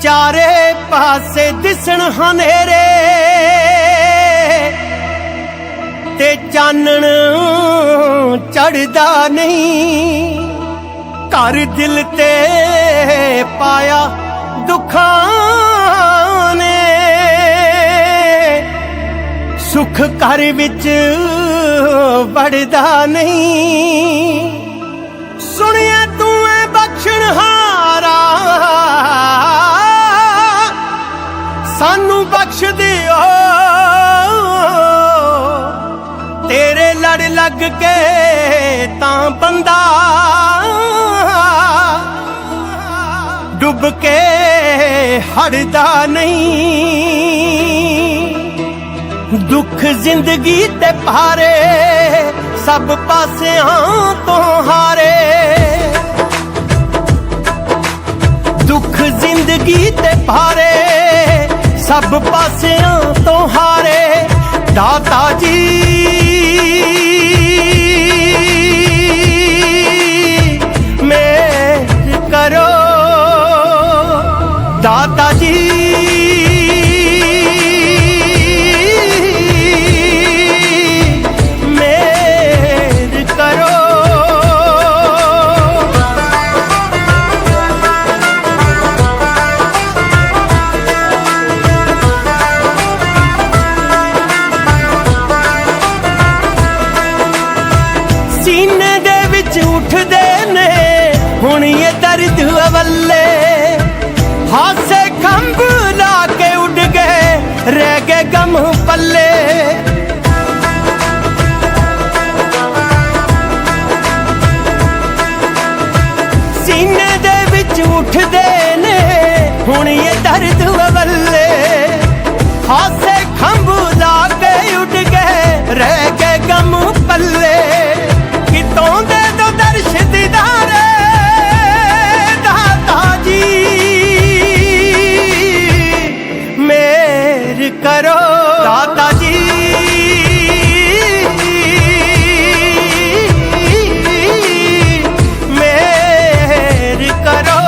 चारे पासे दिसण हनेरे ते चानण चढ़दा नहीं। घर दिल ते पाया दुखां ने, सुख घर विच वड़दा नहीं। सुनिया तू है बख्शणहारा, सानू बख्श दियो। तेरे लड़ लग के तां बंदा डुब के हड़दा नहीं। दुख जिंदगी ते भारे, सब पासियां तो हारे। दुख जिंदगी ते भारे, सब पासियां तो हारे। दाता जी मेहर करो, दाता जी मेहर करो। सीने दे विच उठदे ने हुण ये दर्द अवल्ले। हासे खंभ ला के उड़ गए, रह गए गम पल्ले। सीने दे विच उठदे ने हुण ये दर्द अवल्ले। हासे खंभ ला के उड़ गए, रह गए गम पल्ले। कितों दे दो दर्श दीदारे, दाता जी मेहर करो, दाता जी मेहर करो।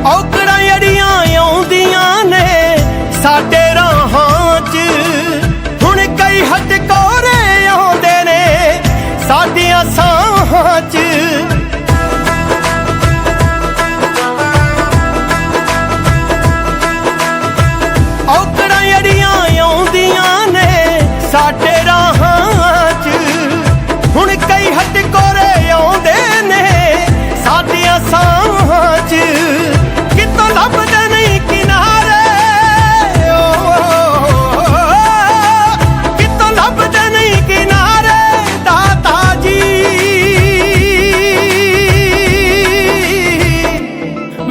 औकड़ां जड़ियां आउंदियां ने साडे राहां च, हुण कई हटकोरे आउंदे ने साडियां साहां च। औकड़ां जड़ियां आउंदियां ने साडे राहां च, हुण कई हटकोरे आउंदे ने साडियां साहां च। कितों लभदे नहीं किनारे, कितों लभदे नहीं किनारे, दाता जी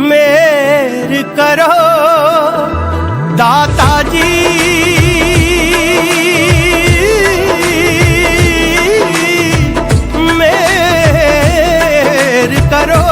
मेहर करो, दाता जी मेहर करो।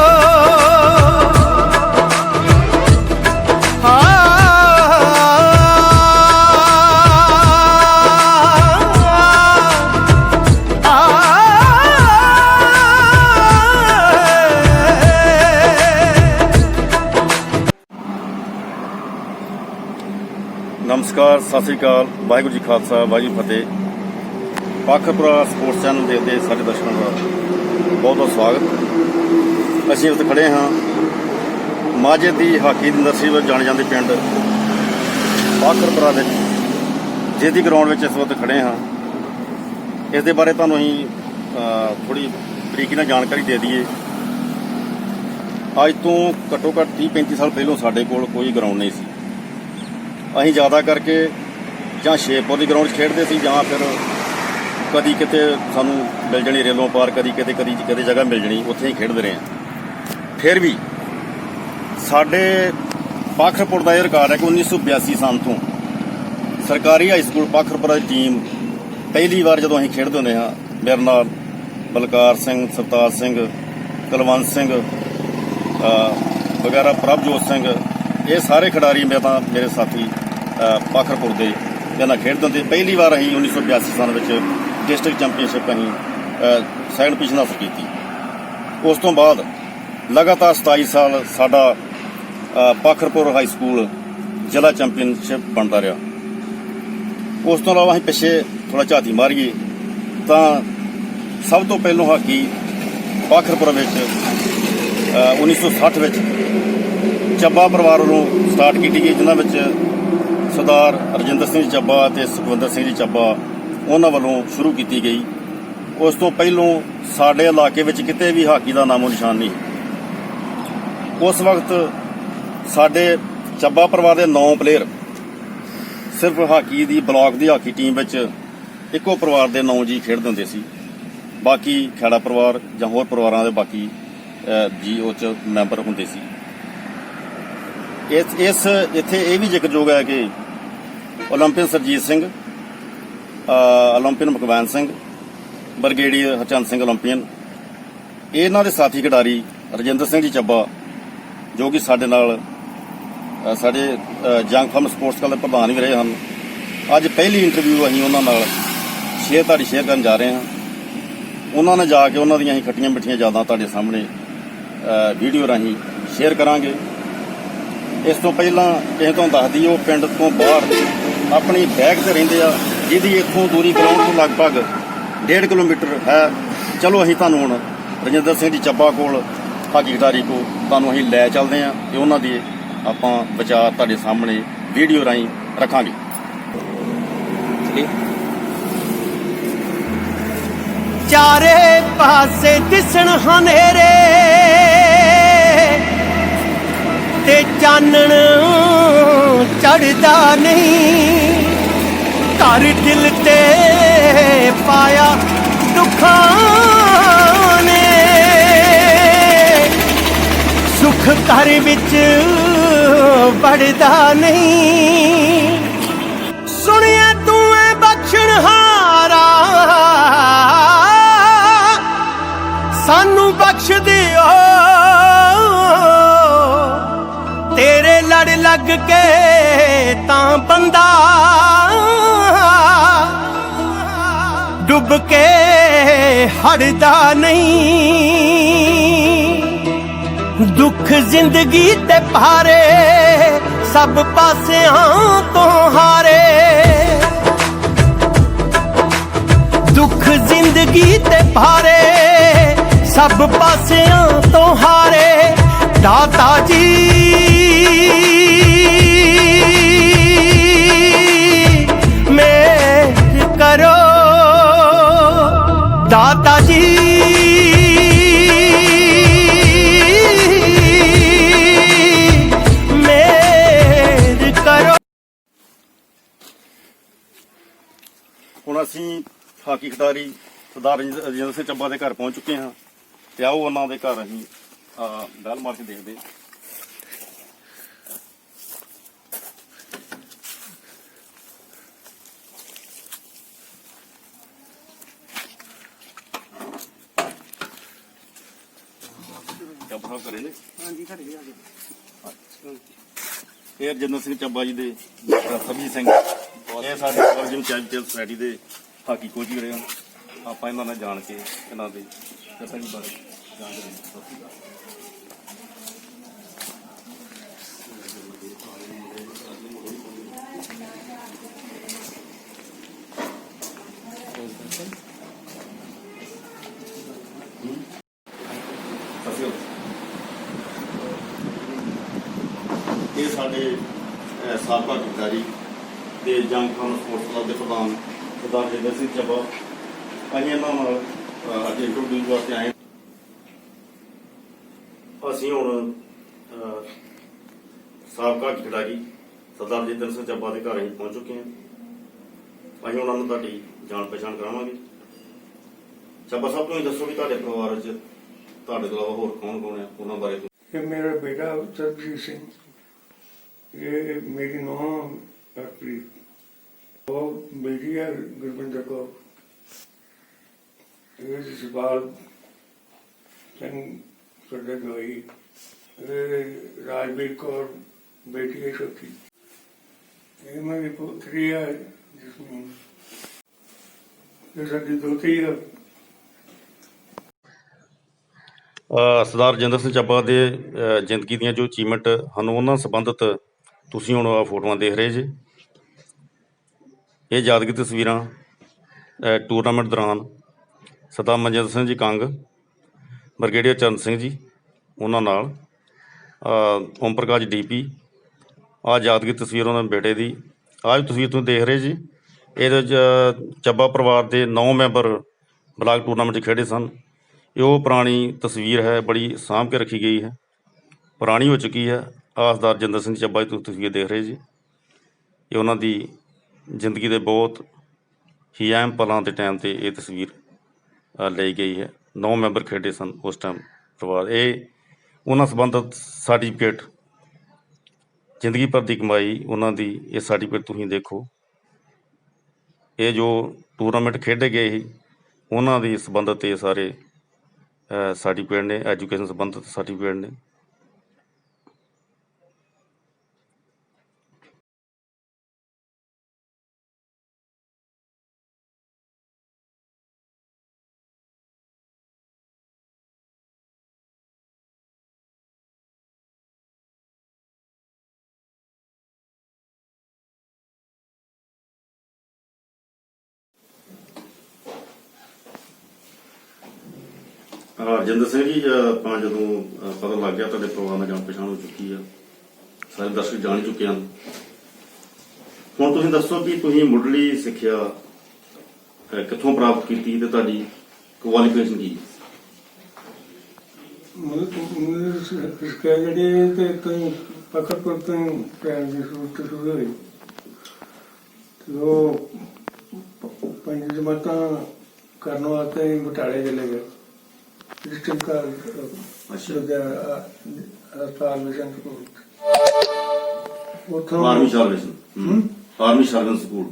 नमस्कार, सत श्री अकाल, वाहिगुरू जी खालसा, वाहिगुरू फतेह। पाखरपुरा स्पोर्ट्स चैनल देखते सारे दर्शकों का बहुत बहुत स्वागत। असीं इस खड़े हाँ माझे की हाकी की इंडस्ट्री में जाने जाते पिंड पाखरपुरा जेदी ग्राउंड में इस वक्त खड़े हाँ। इस दे बारे तुहानूं असीं थोड़ी बरीकी नाल जानकारी दे दईए। अज तो घट्टो घट्ट 30-35 साल पहलों साडे कोल कोई ग्राउंड नहीं सी। असीं ज़्यादा करके जां शेरपुर की ग्राउंड खेडते सी, जां फिर कदी किते सानूं मिल जानी रेलों पार, कदी किते जगह मिल जानी, उत्थे ही खेडते रहे। फिर भी साडे पाखरपुर का यह रिकॉर्ड है कि 1982 सन तो सरकारी हाई स्कूल पाखरपुरा की टीम पहली बार जो असीं खेडते होंदे हाँ, मेरे नाल बलकार सिंह, सरताज सिंह, कुलवंत सिंह, ਵਗੈਰਾ ਪ੍ਰਭਜੋਤ ਸਿੰਘ, ਇਹ ਸਾਰੇ ਖਿਡਾਰੀ ਮੇਰੇ ਸਾਥੀ ਪਾਖਰਪੁਰ ਦੇ ਮੇਰੇ ਨਾਲ ਖੇਡਦੇ ਹੁੰਦੇ। ਪਹਿਲੀ ਵਾਰ ਅਸੀਂ 1982 ਸਾਲ ਵਿੱਚ ਡਿਸਟ੍ਰਿਕਟ ਚੈਂਪੀਅਨਸ਼ਿਪ ਅਸੀਂ ਸੈਕੰਡ ਪੋਜੀਸ਼ਨ ਹਾਸਲ ਕੀਤੀ। ਉਸ ਤੋਂ ਬਾਅਦ ਲਗਾਤਾਰ 27 ਸਾਲ ਸਾਡਾ ਪਾਖਰਪੁਰ ਹਾਈ ਸਕੂਲ ਜ਼ਿਲ੍ਹਾ ਚੈਂਪੀਅਨਸ਼ਿਪ ਬਣਦਾ ਰਿਹਾ। ਉਸ ਤੋਂ ਇਲਾਵਾ ਅਸੀਂ ਪਿੱਛੇ ਥੋੜਾ ਝਾਤੀ ਮਾਰੀਏ ਤਾਂ ਸਭ ਤੋਂ ਪਹਿਲਾਂ ਹਾਕੀ ਪਾਖਰਪੁਰ ਵਿੱਚ 1960 ਵਿੱਚ ਚੱਬਾ ਪਰਿਵਾਰ ਵੱਲੋਂ ਸਟਾਰਟ ਕੀਤੀ ਗਈ, ਜਿਨ੍ਹਾਂ ਵਿੱਚ ਸਰਦਾਰ ਰਜਿੰਦਰ ਸਿੰਘ ਚੱਬਾ ਅਤੇ ਸੁਖਵਿੰਦਰ ਸਿੰਘ ਜੀ ਚੱਬਾ ਉਹਨਾਂ ਵੱਲੋਂ ਸ਼ੁਰੂ ਕੀਤੀ ਗਈ। ਉਸ ਤੋਂ ਪਹਿਲਾਂ ਸਾਡੇ ਇਲਾਕੇ ਵਿੱਚ ਕਿਤੇ ਵੀ ਹਾਕੀ ਦਾ ਨਾਮੋ ਨਿਸ਼ਾਨ ਨਹੀਂ। ਉਸ ਵਕਤ ਸਾਡੇ ਚੱਬਾ ਪਰਿਵਾਰ ਦੇ 9 ਪਲੇਅਰ ਸਿਰਫ ਹਾਕੀ ਦੀ ਬਲਾਕ ਦੀ ਹਾਕੀ ਟੀਮ ਵਿੱਚ ਇੱਕੋ ਪਰਿਵਾਰ ਦੇ 9 ਜੀ ਖੇਡਦੇ ਹੁੰਦੇ ਸੀ। ਬਾਕੀ ਖੇੜਾ ਪਰਿਵਾਰ ਜਾਂ ਹੋਰ ਪਰਿਵਾਰਾਂ ਦੇ ਬਾਕੀ ਜੀ ਉਹ 'ਚ ਮੈਂਬਰ ਹੁੰਦੇ ਸੀ। ਇੱਥੇ ਇਹ ਵੀ ਜ਼ਿਕਰਯੋਗ ਹੈ ਕਿ Olympian Surjit Singh, Olympian Mukhwain Singh, brigadier Harchand Singh Olympian, ਇਹਨਾਂ ਦੇ ਸਾਥੀ ਖਿਡਾਰੀ ਰਜਿੰਦਰ ਸਿੰਘ ਜੀ ਚੱਬਾ, ਜੋ ਕਿ ਸਾਡੇ ਨਾਲ ਸਾਡੇ ਜੰਗ ਫਾਰਮ ਸਪੋਰਟਸ ਕਲੱਬ ਦੇ ਪ੍ਰਧਾਨ ਵੀ ਰਹੇ ਹਨ। ਅੱਜ ਪਹਿਲੀ ਇੰਟਰਵਿਊ ਅਸੀਂ ਉਹਨਾਂ ਨਾਲ ਤੁਹਾਡੀ ਸ਼ੇਅਰ ਕਰਨ ਜਾ ਰਹੇ ਹਾਂ। ਉਹਨਾਂ ਨੇ ਜਾ ਕੇ ਉਹਨਾਂ ਦੀਆਂ ਅਸੀਂ ਖੱਟੀਆਂ ਮਿੱਠੀਆਂ ਯਾਦਾਂ ਤੁਹਾਡੇ ਸਾਹਮਣੇ ਵੀਡੀਓ ਰਾਹੀਂ ਸ਼ੇਅਰ ਕਰਾਂਗੇ। ਇਸ ਤੋਂ ਪਹਿਲਾਂ ਇਹ ਤੁਹਾਨੂੰ ਦੱਸ ਦਈਏ, ਉਹ ਪਿੰਡ ਤੋਂ ਬਾਹਰ ਆਪਣੀ ਬੈਗ ਤੇ ਰਹਿੰਦੇ ਆ, ਜਿਹਦੀ ਇੱਥੋਂ ਦੂਰੀ ਗਰਾਊਂਡ ਤੋਂ ਲਗਭਗ 1.5 ਕਿਲੋਮੀਟਰ ਹੈ। ਚਲੋ ਅਸੀਂ ਤੁਹਾਨੂੰ ਹੁਣ ਰਜਿੰਦਰ ਸਿੰਘ ਜੀ ਚੱਬਾ ਕੋਲ ਹਾਕੀ ਖਿਡਾਰੀ ਕੋਲ ਤੁਹਾਨੂੰ ਅਸੀਂ ਲੈ ਚੱਲਦੇ ਹਾਂ ਤੇ ਉਹਨਾਂ ਦੀ ਆਪਾਂ ਵਿਚਾਰ ਤੁਹਾਡੇ ਸਾਹਮਣੇ ਵੀਡੀਓ ਰਾਹੀਂ ਰੱਖਾਂਗੇ। ਚਾਰੇ ਪਾਸੇ ਦਿਸਣ ਹਨੇਰੇ ਤੇ ਚਾਨਣ ਚੜਦਾ ਨਹੀਂ, ਘਰ ਦਿਲ ਤੇ ਪਾਇਆ ਦੁੱਖਾਂ ਨੇ, ਸੁੱਖ ਘਰ ਵਿੱਚ ਵੜਦਾ ਨਹੀਂ। ਸੁਣਿਆ ਤੂੰ ਐ ਬਖਸ਼ਣਹਾਰਾ, ਸਾਨੂੰ ਬਖਸ਼ ਦਿਓ, ਤੇਰੇ ਲੜ ਲੱਗ ਕੇ ਤਾਂ ਬੰਦਾ ਡੁੱਬ ਕੇ ਹੜਦਾ ਨਹੀਂ। ਦੁੱਖ ਜ਼ਿੰਦਗੀ ਤੇ ਭਾਰੇ, ਸਭ ਪਾਸਿਆਂ ਤੋਂ ਹਾਰੇ, ਦੁੱਖ ਜ਼ਿੰਦਗੀ ਤੇ ਭਾਰੇ, ਸਭ ਪਾਸਿਆਂ ਤੋਂ ਹਾਰੇ। ਦਾਤਾ ਜੀ ਮੇਰ ਕਰੋ, ਦਾਤਾ ਜੀ ਮੇਰ ਕਰੋ। ਹੁਣ ਅਸੀਂ ਹਾਕੀ ਖਿਡਾਰੀ ਸਰਦਾਰ ਰਜਿੰਦਰ ਸਿੰਘ ਚੱਬਾ ਦੇ ਘਰ ਪਹੁੰਚ ਚੁੱਕੇ ਹਾਂ ਤੇ ਆਓ ਉਹਨਾਂ ਦੇ ਘਰ ਅਸੀਂ ਬੈਲ ਮਾਰ ਕੇ ਦੇਖਦੇ। ਚੱਬਾ ਘਰੇ ਨੇ? ਹਾਂਜੀ ਘਰੇ ਆ ਗਏ। ਇਹ ਰਜਿੰਦਰ ਸਿੰਘ ਚੱਬਾ ਜੀ ਦੇ ਸਰਬਜੀਤ ਸਿੰਘ, ਇਹ ਸਾਡੇ ਕਾਲਜ ਚੈਂਪੀਅਨ ਸੁਸਾਇਟੀ ਦੇ ਹਾਕੀ ਕੋਚ ਵੀ ਰਹੇ ਹਨ। ਆਪਾਂ ਇਹਨਾਂ ਨਾਲ ਜਾਣ ਕੇ ਇਹਨਾਂ ਦੇ ਕਸਮ ਬਾਰੇ ਜਾਣਦੇ ਹਾਂ। ਇਹ ਸਾਡੇ ਸਾਬਕਾ ਖਿਡਾਰੀ ਤੇ ਜੰਗ ਫਾਰਮ ਸਪੋਰਟਸ ਕਲੱਬ ਦੇ ਪ੍ਰਧਾਨ ਸਰਦਾਰ ਰਜਿੰਦਰ ਸਿੰਘ ਚੱਬਾ, ਅਸੀਂ ਇਹਨਾਂ ਨਾਲ ਅੱਜ ਇੰਟਰਵਿਊ ਵਾਸਤੇ ਆਏ। ਅਸੀਂ ਹੁਣ ਸਾਬਕਾ ਖਿਡਾਰੀ ਸਰਦਾਰ ਰਜਿੰਦਰ ਸਿੰਘ ਚੱਬਾ ਦੇ ਘਰ ਅਸੀਂ ਪਹੁੰਚ ਚੁੱਕੇ ਹਾਂ। ਅਸੀਂ ਉਹਨਾਂ ਨੂੰ ਤੁਹਾਡੀ ਜਾਣ ਪਛਾਣ ਕਰਾਵਾਂਗੇ। ਚੱਬਾ ਸਾਹਿਬ ਤੁਸੀਂ ਦੱਸੋ ਵੀ ਤੁਹਾਡੇ ਪਰਿਵਾਰ ਵਿੱਚ ਤੁਹਾਡੇ ਤੋਂ ਇਲਾਵਾ ਹੋਰ ਕੌਣ ਕੌਣ ਹੈ, ਉਹਨਾਂ ਬਾਰੇ। ਇਹ ਮੇਰਾ ਬੇਟਾ ਸਰਬਜੀਤ ਸਿੰਘ, ਇਹ ਮੇਰੀ ਨੂੰਹ ਹਰਪ੍ਰੀਤ, ਉਹ ਬੇਟੀ ਹੈ ਗੁਰਵਿੰਦਰ ਕੌਰ, ਇਹ ਜਸਪਾਲ ਸਿੰਘ ਸਾਡਾ ਜਵਾਈ, ਰਾਜਵੀਰ ਕੌਰ ਬੇਟੀ ਹੈ ਛੋਟੀ, ਇਹ ਮੇਰੀ ਪੁੱਤਰੀ ਹੈ ਜਿਸਨੂੰ ਇਹ ਸਾਡੀ ਦੋਤੀ ਹੈ। ਸਰਦਾਰ ਰਜਿੰਦਰ ਸਿੰਘ ਚੱਬਾ ਦੇ ਜ਼ਿੰਦਗੀ ਦੀਆਂ ਜੋ ਅਚੀਵਮੈਂਟ ਹਨ ਉਹਨਾਂ ਸੰਬੰਧਿਤ ਤੁਸੀਂ ਹੁਣ ਆਹ ਫੋਟੋਆਂ ਦੇਖ ਰਹੇ ਜੇ। ਇਹ ਯਾਦਗਾਰੀ ਤਸਵੀਰਾਂ ਟੂਰਨਾਮੈਂਟ ਦੌਰਾਨ ਸਰਦਾਰ ਮਨਜਿੰਦਰ ਸਿੰਘ ਜੀ ਕੰਗ, ਬ੍ਰਿਗੇਡੀਅਰ ਚਰਨ ਸਿੰਘ ਜੀ ਉਹਨਾਂ ਨਾਲ, ਓਮ ਪ੍ਰਕਾਸ਼ DP। ਆਹ ਯਾਦਗਾਰੀ ਤਸਵੀਰ ਉਹਨਾਂ ਦੇ ਬੇਟੇ ਦੀ। ਆਹ ਵੀ ਤਸਵੀਰ ਤੁਸੀਂ ਦੇਖ ਰਹੇ ਜੀ। ਇਹਦੇ 'ਚ ਚੱਬਾ ਪਰਿਵਾਰ ਦੇ 9 ਮੈਂਬਰ ਬਲਾਕ ਟੂਰਨਾਮੈਂਟ 'ਚ ਖੇਡੇ ਸਨ। ਇਹ ਉਹ ਪੁਰਾਣੀ ਤਸਵੀਰ ਹੈ, ਬੜੀ ਸਾਂਭ ਕੇ ਰੱਖੀ ਗਈ ਹੈ, ਪੁਰਾਣੀ ਹੋ ਚੁੱਕੀ ਹੈ। ਆਹ ਸਰਦਾਰ ਰਜਿੰਦਰ ਸਿੰਘ ਚੱਬਾ ਦੀ ਤੁਸੀਂ ਤਸਵੀਰ ਦੇਖ ਰਹੇ ਜੀ। ਇਹ ਉਹਨਾਂ ਦੀ ਜ਼ਿੰਦਗੀ ਦੇ ਬਹੁਤ ਹੀ ਅਹਿਮ ਪਲਾਂ ਦੇ ਟਾਈਮ 'ਤੇ ਇਹ ਤਸਵੀਰ ਲਈ ਗਈ ਹੈ। 9 ਮੈਂਬਰ ਖੇਡੇ ਸਨ ਉਸ ਟਾਈਮ ਪਰਿਵਾਰ। ਇਹ ਉਹਨਾਂ ਸੰਬੰਧਿਤ ਸਰਟੀਫਿਕੇਟ, ਜ਼ਿੰਦਗੀ ਭਰ ਦੀ ਕਮਾਈ ਉਹਨਾਂ ਦੀ। ਇਹ ਸਰਟੀਫਿਕੇਟ ਤੁਸੀਂ ਦੇਖੋ। ਇਹ ਜੋ ਟੂਰਨਾਮੈਂਟ ਖੇਡੇ ਗਏ ਸੀ ਉਹਨਾਂ ਦੀ ਸੰਬੰਧਿਤ ਇਹ ਸਾਰੇ ਸਰਟੀਫਿਕੇਟ ਨੇ, ਐਜੂਕੇਸ਼ਨ ਸੰਬੰਧਿਤ ਸਰਟੀਫਿਕੇਟ ਨੇ। ਰਜਿੰਦਰ ਸਿੰਘ ਜੀ, ਆਪਾਂ ਜਦੋਂ ਪਤਾ ਲੱਗ ਗਿਆ ਤੁਹਾਡੇ ਪਰਿਵਾਰ ਨਾਲ ਜਾਣ ਪਛਾਣ ਹੋ ਚੁੱਕੀ ਆ, ਸਾਰੇ ਦਰਸ਼ਕ ਜਾਣ ਚੁੱਕੇ ਹਨ। ਹੁਣ ਤੁਸੀਂ ਦੱਸੋ ਕਿ ਤੁਸੀਂ ਮੁੱਢਲੀ ਸਿੱਖਿਆ ਕਿੱਥੋਂ ਪ੍ਰਾਪਤ ਕੀਤੀ ਤੇ ਤੁਹਾਡੀ ਕੁਆਲੀਫਿਕੇਸ਼ਨ ਕੀ? ਸਿੱਖਿਆ ਜਿਹੜੀ ਤੇ ਕਈ ਪਕੜਪੁਰ ਤੋਂ ਪ੍ਰਾਇਮਰੀ ਸਕੂਲ ਤੋਂ ਸ਼ੁਰੂ ਹੋਈ ਤੇ ਉਹ 5 ਜਮਾਤਾਂ ਕਰਨ ਵਾਸਤੇ ਬਟਾਲੇ ਚਲੇ ਗਏ। डिस्ट्रिक्ट का हस्पताल mission school, army salvation school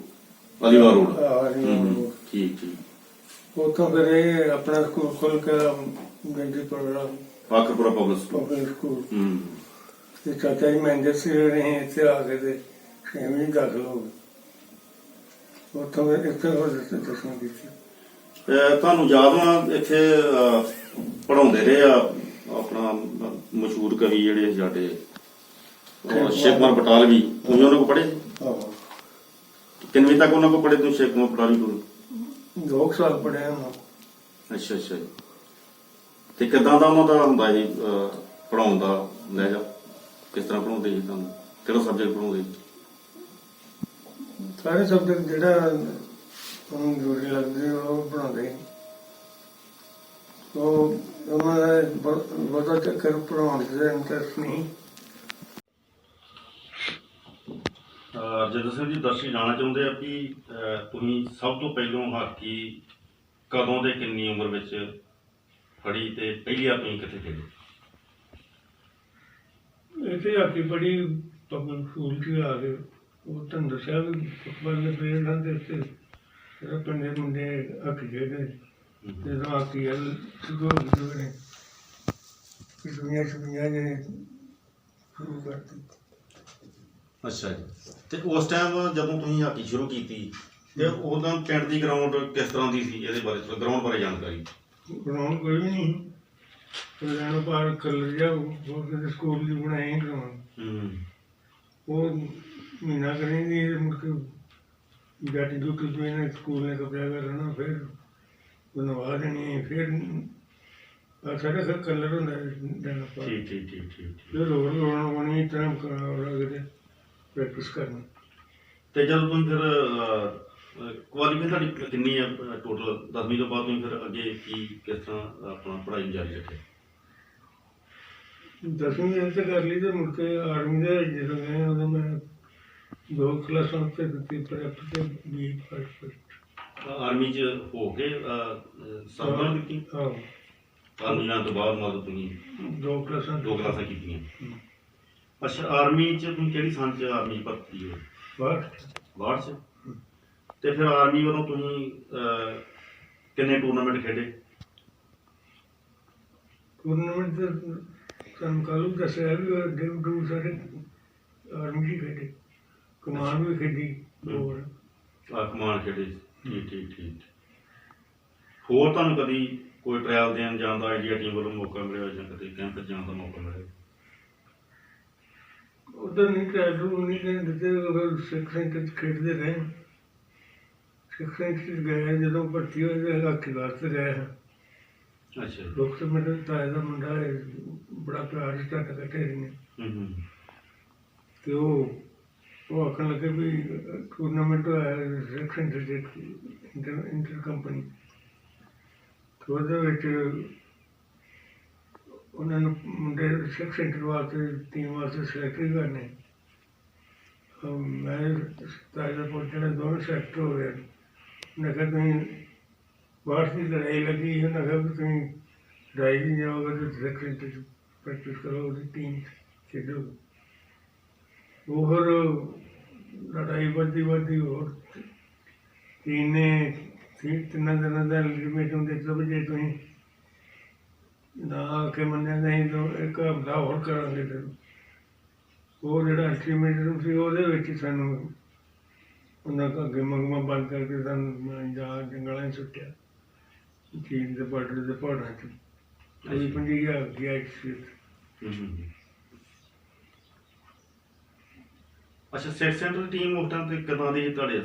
Aliwar road. ठीक ठीक। उतो फिर अपना स्कूल खोल के पाखरपुरा पब्लिक स्कूल चाचा जी मैनेजर से रहे, इतने आ गए थे 6वीं दाखिल हो गए। उतो इतने 10वीं की। ਤੁਹਾਨੂੰ ਯਾਦ ਆ ਇੱਥੇ ਪੜ੍ਹਾਉਂਦੇ ਰਹੇ ਆ ਆਪਣਾ ਮਸ਼ਹੂਰ ਕਵੀ ਜਿਹੜੇ ਸਾਡੇ ਸ਼ੇਖ ਕੁਮਾਰ ਬਟਾਲਵੀ, ਤੁਸੀਂ ਉਹਨਾਂ ਕੋਲ ਪੜ੍ਹੇ? ਕਿੰਨਵੀਂ ਤੱਕ ਉਹਨਾਂ ਕੋਲ ਪੜ੍ਹੇ ਤੁਸੀਂ ਸ਼ੇਖ ਕੁਮਾਰ ਬਟਾਲਵੀ ਕੋਲ? 2 ਸਾਲ ਪੜ੍ਹਿਆ ਉਹਨਾਂ। ਅੱਛਾ ਅੱਛਾ ਜੀ। ਤੇ ਕਿੱਦਾਂ ਦਾ ਉਹਨਾਂ ਦਾ ਹੁੰਦਾ ਜੀ ਪੜ੍ਹਾਉਣ ਦਾ ਲਹਿਜਾ? ਕਿਸ ਤਰ੍ਹਾਂ ਪੜ੍ਹਾਉਂਦੇ ਜੀ ਤੁਹਾਨੂੰ? ਕਿਹੜਾ ਸਬਜੈਕਟ ਪੜ੍ਹਾਉਂਦੇ? ਸਾਰੇ ਸਬਜੈਕਟ ਜਿਹੜਾ ਉਹਨੂੰ ਜ਼ਰੂਰੀ ਲੱਗਦੇ ਉਹ ਪੜ੍ਹਾਉਂਦੇ। ਉਹਨਾਂ ਦਾ ਬਹੁਤਾ ਚੱਕਰ ਪੜ੍ਹਾਉਣ 'ਚ ਇੰਟਰਸਟ ਨਹੀਂ। ਰਜਿੰਦਰ ਸਿੰਘ ਜੀ, ਦਰਸ਼ਕ ਜਾਣਨਾ ਚਾਹੁੰਦੇ ਆ ਕਿ ਤੁਸੀਂ ਸਭ ਤੋਂ ਪਹਿਲਾਂ ਹਾਕੀ ਕਦੋਂ ਤੇ ਕਿੰਨੀ ਉਮਰ ਵਿੱਚ ਫੜੀ ਤੇ ਪਹਿਲੀ ਵਾਰ ਤੁਸੀਂ ਕਿੱਥੇ ਖੇਡੇ? ਇੱਥੇ ਹਾਕੀ ਬੜੀ ਪਬਲਿਕ ਸਕੂਲ 'ਚ ਆ ਕੇ ਉਹ ਤੁਹਾਨੂੰ ਦੱਸਿਆ ਵੀ ਫੁੱਟਬਾਲ ਦੇ ਪਲੇਅਰਾਂ ਦੇ ਉੱਤੇ ਪਿੰਡ ਦੇ ਮੁੰਡੇ ਹਾਕੀ ਖੇਡਦੇ। ਜਦੋਂ ਹਾਕੀ ਵੱਲ ਸ਼ੁਰੂ ਹੋ ਗਏ ਛੁੱਟੀਆਂ ਜੇ ਸ਼ੁਰੂ ਕਰਤੀ। ਅੱਛਾ ਜੀ। ਤੇ ਉਸ ਟਾਈਮ ਜਦੋਂ ਤੁਸੀਂ ਹਾਕੀ ਸ਼ੁਰੂ ਕੀਤੀ ਤੇ ਉਦੋਂ ਪਿੰਡ ਦੀ ਗਰਾਊਂਡ ਕਿਸ ਤਰ੍ਹਾਂ ਦੀ ਸੀ? ਇਹਦੇ ਬਾਰੇ ਥੋੜਾ ਗਰਾਊਂਡ ਬਾਰੇ ਜਾਣਕਾਰੀ। ਗਰਾਊਂਡ ਕੋਈ ਵੀ ਨਹੀਂ, ਰਹਿਣਾ ਪਾਰ ਕਲਰ ਜਾ ਉਹ ਸਕੂਲ ਦੀ ਬਣਾਈ ਗਰਾਊਂਡ। ਉਹ ਮਹੀਨਾ ਕਰੀ ਮੁੜ ਕੇ ਜਾਟੀ ਦੁੱਖ ਨੇ ਸਕੂਲ ਨੇ ਕਬਜ਼ਾ ਕਰ ਲੈਣਾ, ਫਿਰ ਬਣਵਾ ਦੇਣੀ, ਫਿਰ ਸਾਡੇ ਫਿਰ ਕਲਰ ਹੁੰਦਾ ਦੇਣਾ ਪਾ। ਠੀਕ ਠੀਕ ਠੀਕ ਠੀਕ। ਫਿਰ ਰੋਡ ਲਾਉਣਾ ਪਾਉਣੀ, ਇਸ ਤਰ੍ਹਾਂ ਕਿਤੇ ਪ੍ਰੈਕਟਿਸ ਕਰਨੀ। ਤੇ ਜਦੋਂ ਤੁਸੀਂ ਫਿਰ ਕੁਆਲੀਫਿਕੇਸ਼ਨ ਤੁਹਾਡੀ ਕਿੰਨੀ ਹੈ ਟੋਟਲ? 10ਵੀਂ ਤੋਂ ਬਾਅਦ ਤੁਸੀਂ ਫਿਰ ਅੱਗੇ ਕਿਸ ਤਰ੍ਹਾਂ ਆਪਣਾ ਪੜ੍ਹਾਈ ਜਾਰੀ ਰੱਖਿਆ? 10ਵੀਂ ਤੇ ਕਰ ਲਈ ਤੇ ਮੁੜ ਕੇ ਆਰਮੀ ਦੇ ਜਦੋਂ ਗਏ ਉਦੋਂ ਮੈਂ 2 ਕਲਾਸਾਂ ਉੱਤੇ ਦਿੱਤੀ ਪ੍ਰੈਪ ਤੇ B ਫਸਟ। ਆਰਮੀ 'ਚ ਹੋ ਕੇ ਸਰਵਿਸ ਦਿੱਤੀ? ਹਾਂ, ਆਰਮੀ ਜਾਣ ਤੋਂ ਬਾਅਦ ਮਤਲਬ ਤੁਸੀਂ 2 ਕਲਾਸਾਂ ਕੀਤੀਆਂ। ਅੱਛਾ, ਆਰਮੀ 'ਚ ਤੁਸੀਂ ਕਿਹੜੀ ਸੰਨ 'ਚ ਆਰਮੀ 'ਚ ਭਰਤੀ ਹੋਏ? 62 'ਚ। ਤੇ ਫਿਰ ਆਰਮੀ ਵੱਲੋਂ ਤੁਸੀਂ ਕਿੰਨੇ ਟੂਰਨਾਮੈਂਟ ਖੇਡੇ? ਟੂਰਨਾਮੈਂਟ ਤੁਹਾਨੂੰ ਕੱਲ੍ਹ ਦੱਸਿਆ ਵੀ ਉਹ ਡਿਊ ਸਾਰੇ ਆਰਮੀ 'ਚ ਖੇਡੇ, ਕਮਾਨ ਵੀ ਖੇਡੀ ਹੋਰ। ਕਮਾਨ ਖੇਡੇ। ਠੀਕ ਠੀਕ ਠੀਕ। ਹੋਰ ਤੁਹਾਨੂੰ ਕਦੀ ਕੋਈ ਟਰਾਇਲ ਦੇਣ ਜਾਣ ਦਾ ਇੰਡੀਆ ਟੀਮ ਵੱਲੋਂ ਮੌਕਾ ਮਿਲਿਆ ਜਾਂ ਕਦੇ ਕੈਂਪ ਜਾਣ ਦਾ ਮੌਕਾ ਮਿਲਿਆ? ਉੱਧਰ ਨਹੀਂ ਟਰਾਇਲ ਨਹੀਂ ਦਿੱਤੇ, ਉਹ ਸਿੱਖ ਸੈਂਟਰ 'ਚ ਖੇਡਦੇ ਰਹੇ। ਸਿੱਖ ਸੈਂਟਰ 'ਚ ਗਏ ਜਦੋਂ ਭਰਤੀ ਹੋਏ ਤਾਂ ਹਾਕੀ ਵਾਸਤੇ ਗਏ ਹਾਂ। ਅੱਛਾ ਜੀ। ਲੋਕ ਮੇਰੇ ਤਾਏ ਦਾ ਮੁੰਡਾ ਹੈ, ਬੜਾ ਪਿਆਰ ਸੀ ਢੱਟ ਕੱਟੇ ਨੇ। ਤੇ ਉਹ ਆਖਣ ਲੱਗੇ ਵੀ ਟੂਰਨਾਮੈਂਟ ਹੋਇਆ ਸਿੱਖ ਸੈਂਟਰ 'ਚ ਇੰਟਰ ਕੰਪਨੀ, ਤੇ ਉਹਦੇ ਵਿੱਚ ਉਹਨਾਂ ਨੂੰ ਮੁੰਡੇ ਸਿੱਖ ਸੈਂਟਰ ਵਾਸਤੇ ਟੀਮ ਵਾਸਤੇ ਸਿਲੈਕਟ ਹੀ ਕਰਨੇ। ਮੈਂ ਤਾਏ ਦਾ ਪੁੱਤ ਜਿਹੜੇ ਦੋਵੇਂ ਸਿਲੈਕਟ ਹੋ ਗਏ। ਉਹਨੇ ਕਿਹਾ ਤੁਸੀਂ ਬਾਹਰ ਦੀ ਲੜਾਈ ਲੱਗੀ, ਉਹਨਾਂ ਕਿਹਾ ਵੀ ਤੁਸੀਂ ਲੜਾਈ ਨਹੀਂ ਜਾਓਗੇ ਤਾਂ ਸਿੱਖ ਸੈਂਟਰ 'ਚ ਪ੍ਰੈਕਟਿਸ ਕਰੋ, ਉਹਦੀ ਟੀਮ ਖੇਡੋ। ਉਹ ਫਿਰ ਲੜਾਈ ਵੱਧਦੀ ਹੋਰ ਟੀਮ ਨੇ 3 ਦਿਨਾਂ ਦਾ ਅਲਟੀਮੇਟਮ ਦਿੱਤਾ ਵੀ ਜੇ ਤੁਸੀਂ ਨਾ ਆ ਕੇ ਮੰਨਿਆ ਨਹੀਂ ਤਾਂ ਇੱਕ ਹਫ਼ਤਾ ਹੋਰ ਕਰਾਂਗੇ। ਫਿਰ ਉਹ ਜਿਹੜਾ ਅਲਟੀਮੇਟਮ ਸੀ ਉਹਦੇ ਵਿੱਚ ਸਾਨੂੰ ਉਹਨਾਂ ਅੱਗੇ ਮੰਗਵਾ ਬੰਦ ਕਰਕੇ ਸਾਨੂੰ ਜਾ ਜੰਗਲਾਂ 'ਚ ਸੁੱਟਿਆ, ਚੀਨ ਦੇ ਬਾਰਡਰ ਦੇ ਪਹਾੜਾਂ 'ਚ। ਕੋਈ 50,000 ਗਿਆ ਸੀ। ਅੱਛਾ, ਸਿੱਖ ਸੈਂਟਰ ਦੀ ਟੀਮ ਉਸ ਟਾਈਮ ਤੇ ਕਿੱਦਾਂ ਦੀ ਤੁਹਾਡੇ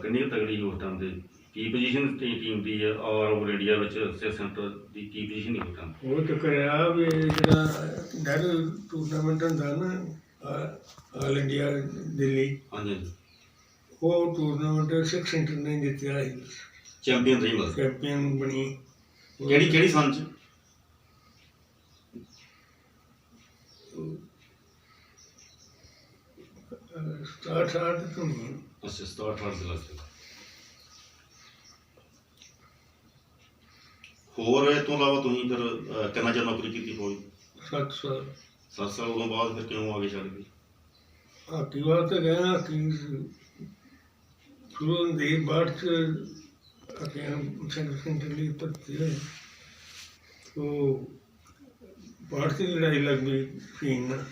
ਕਿੰਨੀ ਕੁ ਤਗੜੀ ਉਸ ਟਾਈਮ ਤੇ ਕੀ ਪੋਜੀਸ਼ਨ ਟੀਮ ਦੀ ਹੈ ਆਲ ਓਵਰ ਇੰਡੀਆ ਵਿੱਚ ਸਿੱਖ ਸੈਂਟਰ ਦੀ ਕੀ ਪੋਜੀਸ਼ਨ ਸੀ ਉਸ ਟਾਈਮ? ਉਹ ਤਾਂ ਕਰਿਆ ਵੀ ਜਿਹੜਾ ਨਹਿਰੂ ਟੂਰਨਾਮੈਂਟ ਹੁੰਦਾ ਨਾ ਆਲ ਇੰਡੀਆ ਦਿੱਲੀ, ਹਾਂਜੀ ਹਾਂਜੀ। ਉਹ ਟੂਰਨਾਮੈਂਟ ਸਿੱਖ ਸੈਂਟਰ ਨੇ ਜਿੱਤਿਆ ਸੀ, ਚੈਂਪੀਅਨ ਰਹੀ ਮਤਲਬ? ਚੈਂਪੀਅਨ ਬਣੀ। ਕਿਹੜੀ ਸੰਨ 'ਚ? 67 ਤੋਂ ਨਹੀਂ। ਅੱਛਾ, 67 ਦੇ ਲੱਗੇ। ਹੋਰ ਇਹ ਤੋਂ ਇਲਾਵਾ ਤੁਸੀਂ ਫਿਰ ਕਿੰਨਾ ਚਿਰ ਨੌਕਰੀ ਕੀਤੀ ਫੌਜ? 7 ਸਾਲ। 7 ਸਾਲ ਤੋਂ ਬਾਅਦ ਫਿਰ ਕਿਉਂ ਆ ਗਏ ਛੱਡ ਕੇ? ਹਾਕੀ ਵਾਸਤੇ ਗਏ। ਹਾਕੀ ਸ਼ੁਰੂ ਹੁੰਦੇ ਬਾਅਦ 'ਚ ਹਾਕੀ ਸੈਂਟਰ ਲਈ ਭਰਤੀ ਹੋਏ। ਉਹ ਬਾਹਰ ਦੀ ਲੜਾਈ ਲੱਗ ਗਈ ਚੀਨ ਨਾਲ,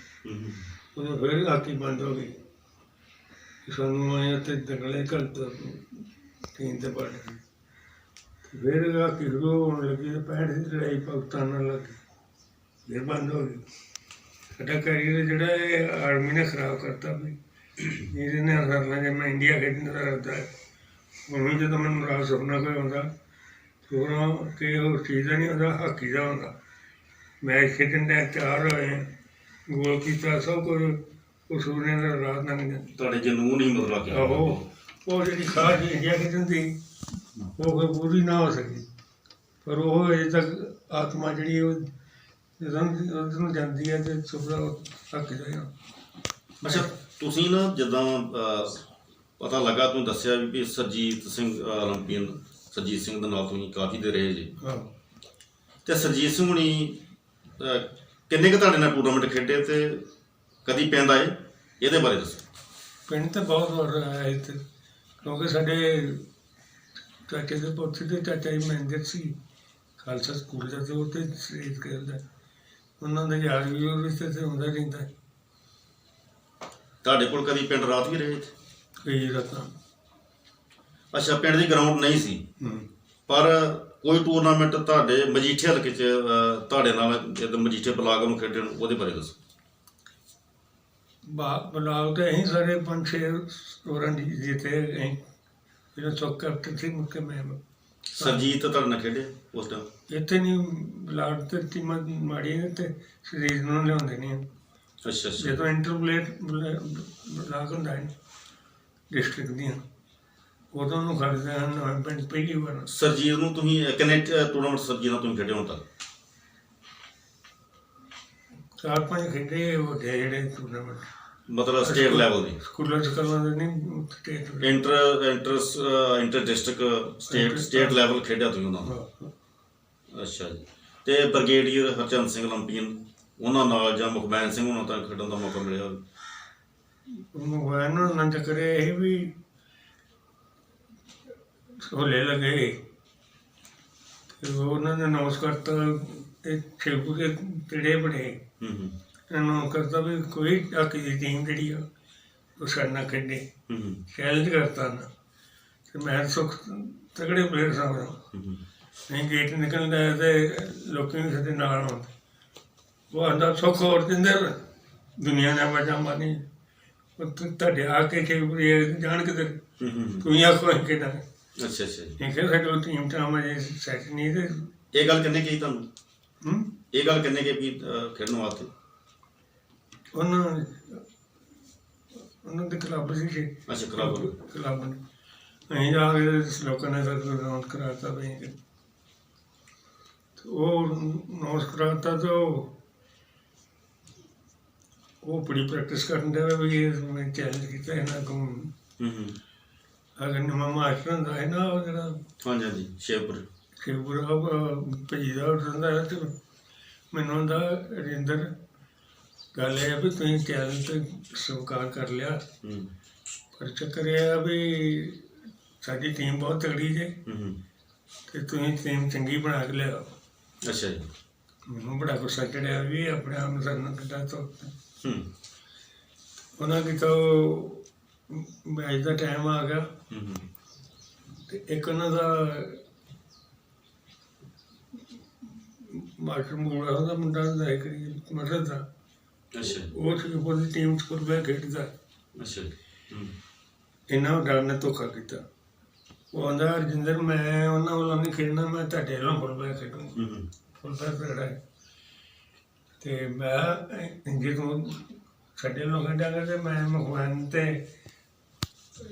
ਉਦੋਂ ਫਿਰ ਹਾਕੀ ਬੰਦ ਹੋ ਗਈ। ਸਾਨੂੰ ਆਏ ਉੱਥੇ ਜੰਗਲੇ ਘਲਤਾ ਚੀਨ ਦੇ ਬਾਰਡਰ। ਫਿਰ ਹਾਕੀ ਸ਼ੁਰੂ ਹੋਣ ਲੱਗੀ ਤੇ 65 ਦੀ ਲੜਾਈ ਪਾਕਿਸਤਾਨ ਨਾਲ ਲੱਗ ਗਈ, ਫਿਰ ਬੰਦ ਹੋ ਗਈ। ਸਾਡਾ ਕੈਰੀਅਰ ਜਿਹੜਾ ਇਹ ਆਰਮੀ ਨੇ ਖਰਾਬ ਕਰਤਾ ਵੀ ਇਹਦੇ ਨਾਲ ਕਰਨਾ। ਜੇ ਮੈਂ ਇੰਡੀਆ ਖੇਡਣ ਦਾ ਰੱਖਦਾ ਹੁਣ ਵੀ ਜਦੋਂ ਮੈਨੂੰ ਰਾਤ ਸੁਪਨਾ ਕੋਈ ਆਉਂਦਾ ਤਾਂ ਕਿ ਉਹ ਚੀਜ਼ ਦਾ ਨਹੀਂ ਹੁੰਦਾ, ਹਾਕੀ ਦਾ ਹੁੰਦਾ। ਮੈਚ ਖੇਡਣ ਦਾ ਤਿਆਰ ਹੋਏ, ਗੋਲ ਕੀਤਾ, ਸਭ ਕੁਝ ਉਹ ਸੂਰਨੇ ਦਾ ਰਾਤ ਲੰਘ ਜਾਂਦੀ। ਤੁਹਾਡੇ ਜਨੂੰਨ ਹੀ ਮਤਲਬ ਕਿ ਆਹੋ, ਉਹ ਜਿਹੜੀ ਖਾਸ ਇੰਡੀਆ ਖੇਡਣ ਦੀ ਉਹ ਫਿਰ ਪੂਰੀ ਨਾ ਹੋ ਸਕੀ, ਪਰ ਉਹ ਅਜੇ ਤੱਕ ਆਤਮਾ ਜਿਹੜੀ ਉਹ ਜਦੋਂ ਉਹਦੇ ਨੂੰ ਜਾਂਦੀ ਹੈ ਤੇ ਸੁਪਨਾ ਹਾਕੀ ਦਾ ਹੀ। ਅੱਛਾ, ਤੁਸੀਂ ਨਾ ਜਿੱਦਾਂ ਪਤਾ ਲੱਗਾ ਤੁਸੀਂ ਦੱਸਿਆ ਵੀ ਸਰਜੀਤ ਸਿੰਘ ਓਲੰਪੀਅਨ ਸਰਜੀਤ ਸਿੰਘ ਦੇ ਨਾਲ ਤੁਸੀਂ ਕਾਫੀ ਦੇ ਰਹੇ ਜੀ। ਆਹੋ, ਤੇ ਸਰਜੀਤ ਸਿੰਘ ਹੁਣੀ ਕਿੰਨੇ ਕੁ ਤੁਹਾਡੇ ਨਾਲ ਟੂਰਨਾਮੈਂਟ ਖੇਡੇ ਤੇ ਕਦੀ ਪਿੰਡ ਆਏ, ਇਹਦੇ ਬਾਰੇ ਦੱਸੋ। ਪਿੰਡ ਤਾਂ ਬਹੁਤ ਵਾਰ ਆਇਆ ਇੱਥੇ, ਕਿਉਂਕਿ ਸਾਡੇ ਚਾਚੇ ਦੇ ਪੁੱਤ ਦੇ ਚਾਚਾ ਜੀ ਮੈਨੇਜਰ ਸੀ ਖਾਲਸਾ ਸਕੂਲ ਦਾ, ਤੇ ਉਹ ਤੇ ਸਟੇਜ ਖੇਡਦਾ। ਉਹਨਾਂ ਦਾ ਯਾਰ ਵੀ ਉਹ ਰਿਸ਼ਤੇ ਤੇ ਹੁੰਦਾ ਰਹਿੰਦਾ। ਤੁਹਾਡੇ ਕੋਲ ਕਦੀ ਪਿੰਡ ਰਾਤ ਵੀ ਰਹੇ ਇੱਥੇ? ਕਈ ਰਾਤਾਂ। ਅੱਛਾ, ਪਿੰਡ ਦੀ ਗਰਾਊਂਡ ਨਹੀਂ ਸੀ ਪਰ ਕੋਈ ਟੂਰਨਾਮੈਂਟ ਤੁਹਾਡੇ ਮਜੀਠੇ ਹਲਕੇ 'ਚ ਤੁਹਾਡੇ ਨਾਲ ਜਦੋਂ ਮਜੀਠੇ ਬਲਾਕ ਨੂੰ ਖੇਡਣ, ਉਹਦੇ ਬਾਰੇ ਦੱਸੋ। ਬਲਾਕ ਤਾਂ ਅਸੀਂ ਸਾਰੇ 5-6 ਟੂਰਾਂ ਜਿੱਤੇ ਅਸੀਂ, ਜਿਹੜਾ ਚੌਕ ਕੈਪਟਨ ਸੀ ਮੁੱਖ ਮੈਂ। ਸਰਜੀਤ ਤੁਹਾਡੇ ਨਾਲ ਖੇਡੇ ਉਸ ਟਾਈਮ? ਇੱਥੇ ਨਹੀਂ, ਬਲਾਕ ਤੇ ਟੀਮਾਂ ਮਾੜੀਆਂ ਨੇ ਤੇ ਸਰੀਰ ਨੂੰ ਲਿਆਉਂਦੇ ਨਹੀਂ। ਅੱਛਾ ਅੱਛਾ। ਜਦੋਂ ਇੰਟਰਪਲੇਟ ਬਲਾਕ ਹੁੰਦਾ ਹੈ ਡਿਸਟ੍ਰਿਕਟ ਦੀਆਂ, ਉਦੋਂ ਨੂੰ ਖੜਦੇ ਹਨ ਨਵੇਂ ਪਿੰਡ ਪਹਿਲੀ ਵਾਰ। ਸਰਜੀਤ ਨੂੰ ਤੁਸੀਂ ਕਿੰਨੇ ਟੂਰਨਾਮੈਂਟ ਸਰਜੀਤ ਨਾਲ ਤੁਸੀਂ ਖੇਡੇ ਹੁਣ ਤੱਕ? 4-5 ਖੇਡੇ ਵੱਡੇ ਜਿਹੜੇ ਟੂਰਨਾਮੈਂਟ, ਮਤਲਬ ਸਟੇਟ ਲੈਵਲ ਦੀ? ਸਕੂਲਾਂ 'ਚ ਕਰਵਾਉਂਦੇ ਨਹੀਂ, state inter district state level ਖੇਡਿਆ ਤੁਸੀਂ ਉਹਨਾਂ ਨਾਲ? ਅੱਛਾ ਜੀ। ਤੇ ਬ੍ਰਿਗੇਡੀਅਰ ਹਰਚੰਦ ਸਿੰਘ ਓਲੰਪੀਅਨ ਉਹਨਾਂ ਨਾਲ ਜਾਂ ਮੁਖਬੈਨ ਸਿੰਘ ਉਹਨਾਂ ਤੱਕ ਖੇਡਣ ਦਾ ਮੌਕਾ ਮਿਲਿਆ? ਮੋਬਾਈਲ ਨੂੰ ਨਾ ਚੱਕਰੇ ਇਹ ਵੀ ਹੋਲੇ ਲੱਗੇ ਤੇ ਉਹਨਾਂ ਨੇ ਅਨਾਉਂਸ ਕਰਤਾ ਤੇ ਛੇਪੂ ਦੇ ਕਿਹੜੇ ਬਣੇ ਹੂੰ ਇਹਨੂੰ ਕਰਤਾ ਵੀ ਕੋਈ ਹਾਕੀ ਦੀ ਟੀਮ ਜਿਹੜੀ ਆ ਉਹ ਸਾਡੇ ਨਾਲ ਖੇਡੇ, ਹੂੰ ਚੈਲੰਜ ਕਰਤਾ ਨਾ। ਤੇ ਮੈਂ ਸੁੱਖ ਤਗੜੇ ਪਲੇਅਰ ਸਾਂ ਉਦੋਂ। ਹੂੰ ਨਹੀਂ ਗੇਟ ਨਿਕਲਦਾ ਤੇ ਲੋਕਾਂ ਨੇ ਸਾਡੇ ਨਾਲ ਆਉਂਦੇ। ਉਹ ਆਂਦਾ ਸੁੱਖ ਹੋਰ ਦਿੰਦੇ ਦੁਨੀਆ ਨੇ ਵਜਾ ਮਾਨੀ ਤੁਹਾਡੇ ਆ ਕੇ ਜਾਣ ਕਿਤੇ ਹੂੰ ਤੂੰ ਆਖੋ ਕਿਹਦਾ ਅੱਛਾ ਅੱਛਾ ਜੀ। ਇਹ ਕਿ ਸਾਡੇ ਟੀਮ ਤਾਂ ਮਜੇ ਸੈਟ ਨਹੀਂ ਤੇ ਇਹ ਗੱਲ ਕਿੰਨੇ ਕਹੀ ਤੁਹਾਨੂੰ? ਹੂੰ ਇਹ ਗੱਲ ਕਿੰਨੇ ਕਹੀ ਵੀ ਖੇਡਣ ਵਾਸਤੇ? ਉਹਨਾਂ ਦੇ ਕਲੱਬ ਸੀ ਜੀ। ਅੱਛਾ ਕਲੱਬ। ਕਲੱਬ ਨੇ ਅਸੀਂ ਜਾ ਕੇ ਲੋਕਾਂ ਨੇ ਫਿਰ ਨੋਟ ਕਰਾਤਾ ਵੀ ਉਹ ਨੋਟ ਕਰਾਤਾ ਤਾਂ ਉਹ ਬੜੀ ਪ੍ਰੈਕਟਿਸ ਕਰਨ ਦੇ ਵੀ ਮੈਂ ਚੈਲੰਜ ਕੀਤਾ ਇਹਨਾਂ ਕੋਲ। ਹੂੰ ਅਗਰ ਨਵਾਂ ਮਾਸਟਰ ਹੁੰਦਾ ਹੈ ਨਾ ਉਹ ਜਿਹੜਾ ਹਾਂਜੀ ਹਾਂਜੀ ਸ਼ੇਪੁਰ। ਕਿ ਬੁਰਾ ਭੇਜਦਾ ਹੁੰਦਾ ਤੇ ਮੈਨੂੰ ਹੁੰਦਾ ਰਿੰਦਰ ਗੱਲ ਇਹ ਆ ਵੀ ਤੁਸੀਂ ਚੈਲੰਜ ਤੇ ਸਵੀਕਾਰ ਕਰ ਲਿਆ, ਹੂੰ ਪਰ ਚੱਕਰ ਇਹ ਆ ਵੀ ਸਾਡੀ ਟੀਮ ਬਹੁਤ ਤਗੜੀ ਜੇ ਹੂੰ ਤੇ ਤੁਸੀਂ ਟੀਮ ਚੰਗੀ ਬਣਾ ਕੇ ਲਿਆਓ। ਅੱਛਾ ਜੀ। ਮੈਨੂੰ ਬੜਾ ਗੁੱਸਾ ਚੜਿਆ ਵੀ ਆਪਣੇ ਆਪ ਨੂੰ ਸਰਨਾ ਕਿੱਦਾਂ ਤੋਂ ਹੂੰ ਉਹਨਾਂ ਦੀ ਤਾਂ ਮੈਚ ਦਾ ਟਾਈਮ ਆ ਗਿਆ ਹੂੰ ਤੇ ਇੱਕ ਉਹਨਾਂ ਦਾ ਮਾਸਟਰ ਮੂੜਾ ਉਹਦਾ ਮੁੰਡਾ ਹੁੰਦਾ ਇੱਕ ਮਦਦ ਦਾ ਅੱਛਾ ਉਹ ਸੀ ਉਹਦੀ ਟੀਮ 'ਚ ਫੁੱਟਬਾਲ ਖੇਡਦਾ। ਅੱਛਾ ਜੀ। ਹੂੰ ਇਹਨਾਂ ਡਰ ਨੇ ਧੋਖਾ ਕੀਤਾ। ਉਹ ਆਂਦਾ ਰਜਿੰਦਰ ਮੈਂ ਉਹਨਾਂ ਵੱਲੋਂ ਨਹੀਂ ਖੇਡਣਾ, ਮੈਂ ਤੁਹਾਡੇ ਵੱਲੋਂ ਫੁੱਟਬਾਲ ਖੇਡੂੰਗਾ। ਹੂੰ ਫੁੱਟਬਾਲ ਖੇਡਣਾ ਹੈ ਤੇ ਮੈਂ ਜਦੋਂ ਸਾਡੇ ਵੱਲੋਂ ਖੇਡਾਂਗਾ ਤੇ ਮੈਂ ਮਖਵਾਨ ਤੇ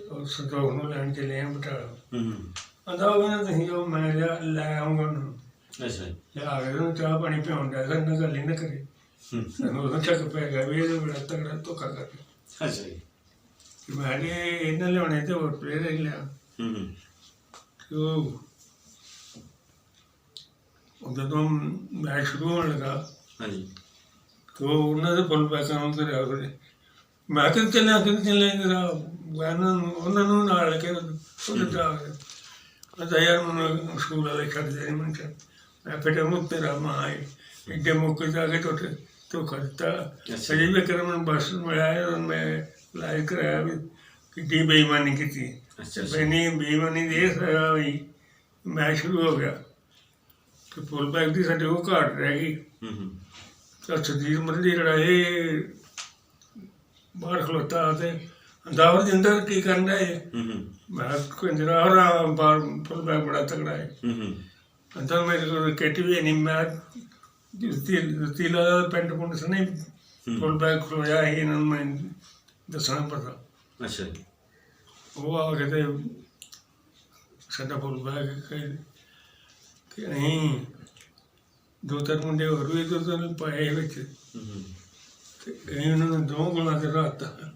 ਉਹ ਸੰਤੋਖ ਨੂੰ ਲੈਣ ਚਲੇ ਆ ਬਟਾਲਾ। ਹੂੰ ਆਂਦਾ ਉਹ ਕਹਿੰਦਾ ਤੁਸੀਂ ਜੋ ਮੈਂ ਲੈ ਆਉਂਗਾ ਉਹਨੂੰ ਅੱਛਾ ਜੀ। ਲਿਆ ਕੇ ਉਹਨੂੰ ਚਾਹ ਪਾਣੀ ਪਿਆਉਣ ਦਾ ਨਾ ਗੱਲ ਹੀ ਨਾ ਕਰੇ। ਹੂੰ ਸਾਨੂੰ ਉਦੋਂ ਚੱਕ ਪੈ ਗਿਆ ਵੀ ਇਹਦੇ ਬੜਾ ਤਗੜਾ ਧੋਖਾ ਕਰ ਅੱਛਾ ਜੀ। ਮੈਂ ਨੇ ਇਹਨਾਂ ਲਿਆਉਣੇ ਤੇ ਹੋਰ ਪਲੇਅਰ ਹੀ ਲਿਆ। ਹੂੰ ਤੇ ਉਹ ਜਦੋਂ ਮੈਚ ਸ਼ੁਰੂ ਹੋਣ ਲੱਗਾ ਹਾਂਜੀ। ਤੇ ਉਹਨਾਂ ਦੇ ਫੁੱਲ ਬੈਕਾਂ ਨੂੰ ਕਰਿਆ ਉਹਨੇ। ਮੈਂ ਕਿਹਾ ਚੱਲਿਆ ਜਰਾ ਉਹਨਾਂ ਨੂੰ ਨਾਲ ਕੇ ਉਹਦੇ ਜਾ ਕੇ ਮੈਂ ਯਾਰ ਮੈਨੂੰ ਸਕੂਲ ਵਾਲੇ ਛੱਡਦੇ ਨਹੀਂ ਮੈਨੂੰ ਕਿਹਾ ਮੈਂ ਫਿਰ ਮੁੱਕ ਤੇਰਾ ਮਾਂ ਆਏ ਇੱਡੇ ਮੌਕੇ ਜਾ ਕੇ ਟੁੱਟ ਧੋਖਾ ਦਿੱਤਾ। ਅਜੇ ਵੀ ਕਰ ਮੈਨੂੰ ਬੱਸ ਮਿਲਿਆ ਮੈਂ ਲਾਇਕ ਕਰਾਇਆ ਵੀ ਕਿੱਡੀ ਬੇਈਮਾਨੀ ਕੀਤੀ। ਬੇਨੀ ਬੇਈਮਾਨੀ ਦੇ ਸਾਰਾ ਵੀ ਮੈਚ ਸ਼ੁਰੂ ਹੋ ਗਿਆ ਤੇ ਫੁੱਲ ਬੈਕ ਦੀ ਸਾਡੇ ਉਹ ਘਾਟ ਰਹਿ ਗਈ। ਹੂੰ ਤਾਂ ਸਦੀਰ ਮਰਲੀ ਲੜਾਏ ਬਾਹਰ ਖਲੋਤਾ ਤੇ ਦਾਵਰ ਜਿੰਦਰ ਕੀ ਕਰਨ ਦਾ ਹੈ। ਹੂੰ ਮੈਂ ਕੰਜਰਾ ਹੋਰ ਬਾਹਰ ਫੁੱਲ ਬੈਕ ਬੜਾ ਤਗੜਾ ਹੈ। ਹੂੰ ਅੰਦਰ ਮੇਰੇ ਕੋਲ ਕਿੱਟ ਵੀ ਨਹੀਂ, ਮੈਂ ਤੀਲਾ ਪੈਂਟ ਪੁੰਟ ਨਹੀਂ ਫੁੱਲ ਬੈਕ ਖਲੋਇਆ ਸੀ ਇਹਨਾਂ ਨੂੰ ਮੈਂ ਦੱਸਣਾ ਪਤਾ। ਅੱਛਾ ਜੀ। ਉਹ ਆ ਕੇ ਤੇ ਸਾਡਾ ਫੁੱਲ ਬੈਕ ਕਿ ਅਸੀਂ ਦੋ ਤਿੰਨ ਮੁੰਡੇ ਹੋਰ ਵੀ ਦੋ ਤਿੰਨ ਪਾਏ ਵਿੱਚ ਹੂੰ ਤੇ ਅਸੀਂ ਉਹਨਾਂ ਨੂੰ ਦੋ ਗੋਲਾਂ ਤੇ ਰਾਤਾ।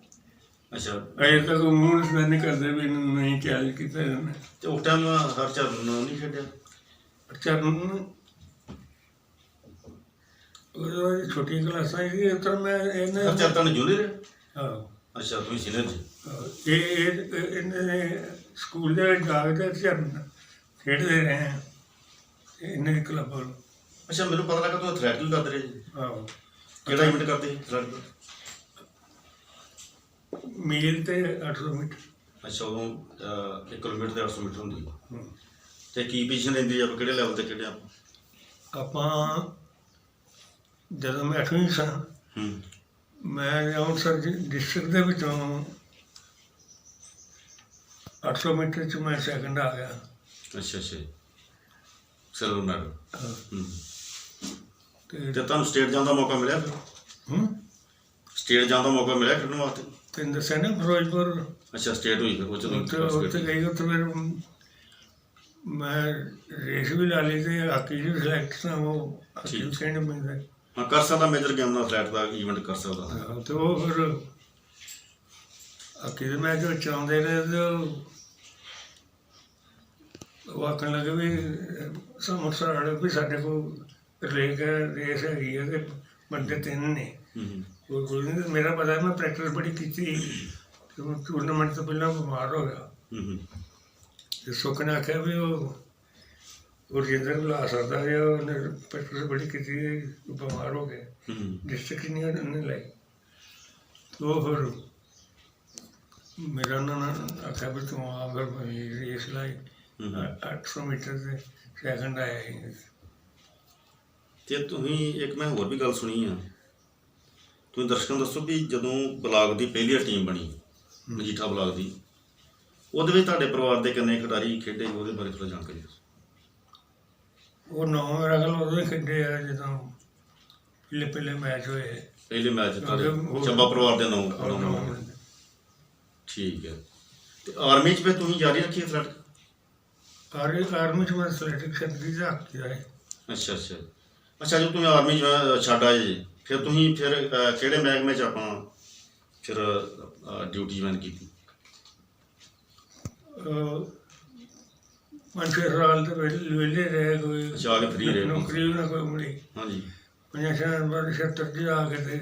ਅੱਛਾ ਅਜੇ ਤੱਕ ਮੂੰਹ ਨਹੀਂ ਕਰਦੇ ਵੀ ਇਹਨੂੰ ਨਹੀਂ ਚੈਲੰਜ ਕੀਤਾ ਇਹਨੇ। ਤੇ ਉਸ ਟਾਈਮ ਹਰਚਰਨ ਨਹੀਂ ਖੇਡਿਆ? ਚਰਨ ਉਹ ਛੋਟੀਆਂ ਕਲਾਸਾਂ ਸੀ ਉੱਧਰ ਮੈਂ ਇਹਨੇ ਹਰਚਰਨ ਜੂਨੀਅਰ? ਹਾਂ ਅੱਛਾ ਤੁਸੀਂ ਸੀਨੀਅਰ ਜੀ। ਇਹਨੇ ਸਕੂਲ ਦੇ ਵਿੱਚ ਜਾ ਕੇ ਚਰਨ ਖੇਡਦੇ ਰਹੇ ਆ ਇਹਨੇ ਦੇ ਕਲੱਬ ਵੱਲੋਂ। ਅੱਛਾ ਮੈਨੂੰ ਪਤਾ ਲੱਗਾ ਤੁਸੀਂ ਐਥਲੈਟ ਵੀ ਕਰਦੇ ਰਹੇ ਜੀ। ਆਹੋ ਕਿਹੜਾ ਇਵੈਂਟ ਕਰਦੇ ਐਥਲੈਟ ਦਾ? ਮੀਲ ਤੇ 800 ਮੀਟਰ। ਅੱਛਾ ਉਦੋਂ 1 ਕਿਲੋਮੀਟਰ ਤੇ 800 ਮੀਟਰ ਹੁੰਦੀ ਹੈ। ਹੂੰ। ਤੇ ਕੀ ਪੋਜੀਸ਼ਨ ਲੈਂਦੀ ਆਪਾਂ, ਕਿਹੜੇ ਲੈਵਲ ਤੇ ਖੇਡੇ ਆਪਾਂ? ਆਪਾਂ ਜਦੋਂ ਮੈਂ 8ਵੀਂ ਸਾਂ ਹੂੰ ਮੈਂ ਅੰਮ੍ਰਿਤਸਰ ਡਿਸਟ੍ਰਿਕਟ ਦੇ ਵਿੱਚੋਂ 800 ਮੀਟਰ 'ਚ ਮੈਂ ਸੈਕਿੰਡ ਆ ਗਿਆ। ਅੱਛਾ ਅੱਛਾ ਸਿਲਵਰ ਮੈਡਲ। ਹਾਂ। ਹੂੰ ਤੇ ਤੇ ਤੁਹਾਨੂੰ ਸਟੇਟ ਜਾਣ ਦਾ ਮੌਕਾ ਮਿਲਿਆ ਫਿਰ? ਸਟੇਟ ਜਾਣ ਦਾ ਮੌਕਾ ਮਿਲਿਆ ਖੇਡਣ ਵਾਸਤੇ? ਤੈਨੂੰ ਦੱਸਿਆ ਨਾ ਫਿਰੋਜ਼ਪੁਰ ਅੱਛਾ ਸਟੇਟ ਹੋਈ ਫਿਰ ਉਹ ਉੱਥੇ ਗਈ। ਉੱਥੇ ਫਿਰ ਮੈਂ ਰੇਸ ਵੀ ਲਾ ਲਈ ਤੇ ਹਾਕੀ ਦੀ ਸਿਲੈਕਟ ਸਾਂ। ਉਹ ਹਾਕੀ ਨੂੰ ਕਹਿਣਾ ਪੈਂਦਾ। ਹਾਂ ਕਰ ਸਕਦਾ ਮੇਜਰ ਗੇਮ ਦਾ ਐਥਲੈਟ ਦਾ ਇਵੈਂਟ ਕਰ ਸਕਦਾ। ਹਾਂ ਤੇ ਉਹ ਫਿਰ ਹਾਕੀ ਦੇ ਮੈਚ ਵਿੱਚ ਆਉਂਦੇ ਰਹੇ ਤੇ ਉਹ ਆਖਣ ਲੱਗੇ ਵੀ ਸਮਰਸਰ ਵਾਲੇ ਵੀ ਸਾਡੇ ਕੋਲ ਰੇਸ ਹੈਗੀ ਹੈ ਤੇ ਬੰਦੇ 3 ਨੇ। ਹੂੰ ਕੋਈ ਨਹੀਂ ਮੇਰਾ ਪਤਾ ਮੈਂ ਪ੍ਰੈਕਟਿਸ ਬੜੀ ਕੀਤੀ ਤੇ ਉਹ ਟੂਰਨਾਮੈਂਟ ਤੋਂ ਪਹਿਲਾਂ ਬਿਮਾਰ ਹੋ ਗਿਆ। ਹੂੰ ਤੇ ਸੁੱਖ ਨੇ ਆਖਿਆ ਵੀ ਉਹ ਉਹ ਰਜਿੰਦਰ ਬੁਲਾ ਸਕਦਾ ਹੈ, ਉਹਨੇ ਪ੍ਰੈਕਟਿਸ ਬੜੀ ਕੀਤੀ, ਬਿਮਾਰ ਹੋ ਗਏ, ਡਿਸਟ੍ਰਿਕਟ ਨਹੀਂ ਉਹਨੇ ਲਈ। ਉਹ ਫਿਰ ਮੇਰਾ ਉਹਨਾਂ ਨੇ ਆਖਿਆ ਵੀ ਤੂੰ ਆ ਫਿਰ ਰੇਸ ਲਾਈ, 800 ਮੀਟਰ ਦੇ ਸੈਕਿੰਡ ਆਇਆ ਸੀ। ਤੇ ਤੁਸੀਂ ਇੱਕ ਮੈਂ ਹੋਰ ਵੀ ਗੱਲ ਸੁਣੀ ਆ, ਤੁਸੀਂ ਦਰਸ਼ਕਾਂ ਨੂੰ ਦੱਸੋ ਵੀ ਜਦੋਂ ਬਲਾਕ ਦੀ ਪਹਿਲੀ ਟੀਮ ਬਣੀ ਮਜੀਠਾ ਬਲਾਕ ਦੀ, ਉਹਦੇ ਵਿੱਚ ਤੁਹਾਡੇ ਪਰਿਵਾਰ ਦੇ ਕਿੰਨੇ ਖਿਡਾਰੀ ਖੇਡੇ, ਉਹਦੇ ਬਾਰੇ ਥੋੜ੍ਹਾ ਜਾਣਕਾਰੀ ਦੱਸੋ। ਉਹ 9 ਮੇਰਾ ਖਿਆਲ ਉਦੋਂ ਹੀ ਖੇਡੇ ਆ ਜਦੋਂ ਪਹਿਲੇ ਮੈਚ ਹੋਏ। ਪਹਿਲੇ ਮੈਚ ਤੁਹਾਡੇ ਚੱਬਾ ਪਰਿਵਾਰ ਦੇ 9 ਠੀਕ ਹੈ। ਤੇ ਆਰਮੀ 'ਚ ਫਿਰ ਤੁਸੀਂ ਜਾਰੀ ਰੱਖੀ ਐਥਲੈਟਿਕ? ਆਰਮੀ 'ਚ ਮੈਂ ਐਥਲੈਟਿਕ ਸੈਕਟਰੀ ਦਾ ਕੀਤਾ ਹੈ। ਅੱਛਾ ਅੱਛਾ ਅੱਛਾ, ਜਦੋਂ ਤੁਸੀਂ ਆਰਮੀ 'ਚ ਛੱਡ ਆਏ ਜੀ, ਫਿਰ ਤੁਸੀਂ ਕਿਹੜੇ ਮਹਿਕਮੇ 'ਚ ਆਪਾਂ ਫਿਰ ਡਿਊਟੀ ਜੁਆਇਨ ਕੀਤੀ? 5-6 ਸਾਲ ਤੋਂ ਵਿਹਲੇ ਰਹੇ, ਕੋਈ ਅੱਛਾ, ਫ੍ਰੀ ਰਹੇ, ਨੌਕਰੀ ਵੀ ਨਾ ਕੋਈ ਮਿਲੀ। ਹਾਂਜੀ। 5 ਸਾਲ ਬਾਅਦ 76 'ਚ ਆ ਕੇ ਤੇ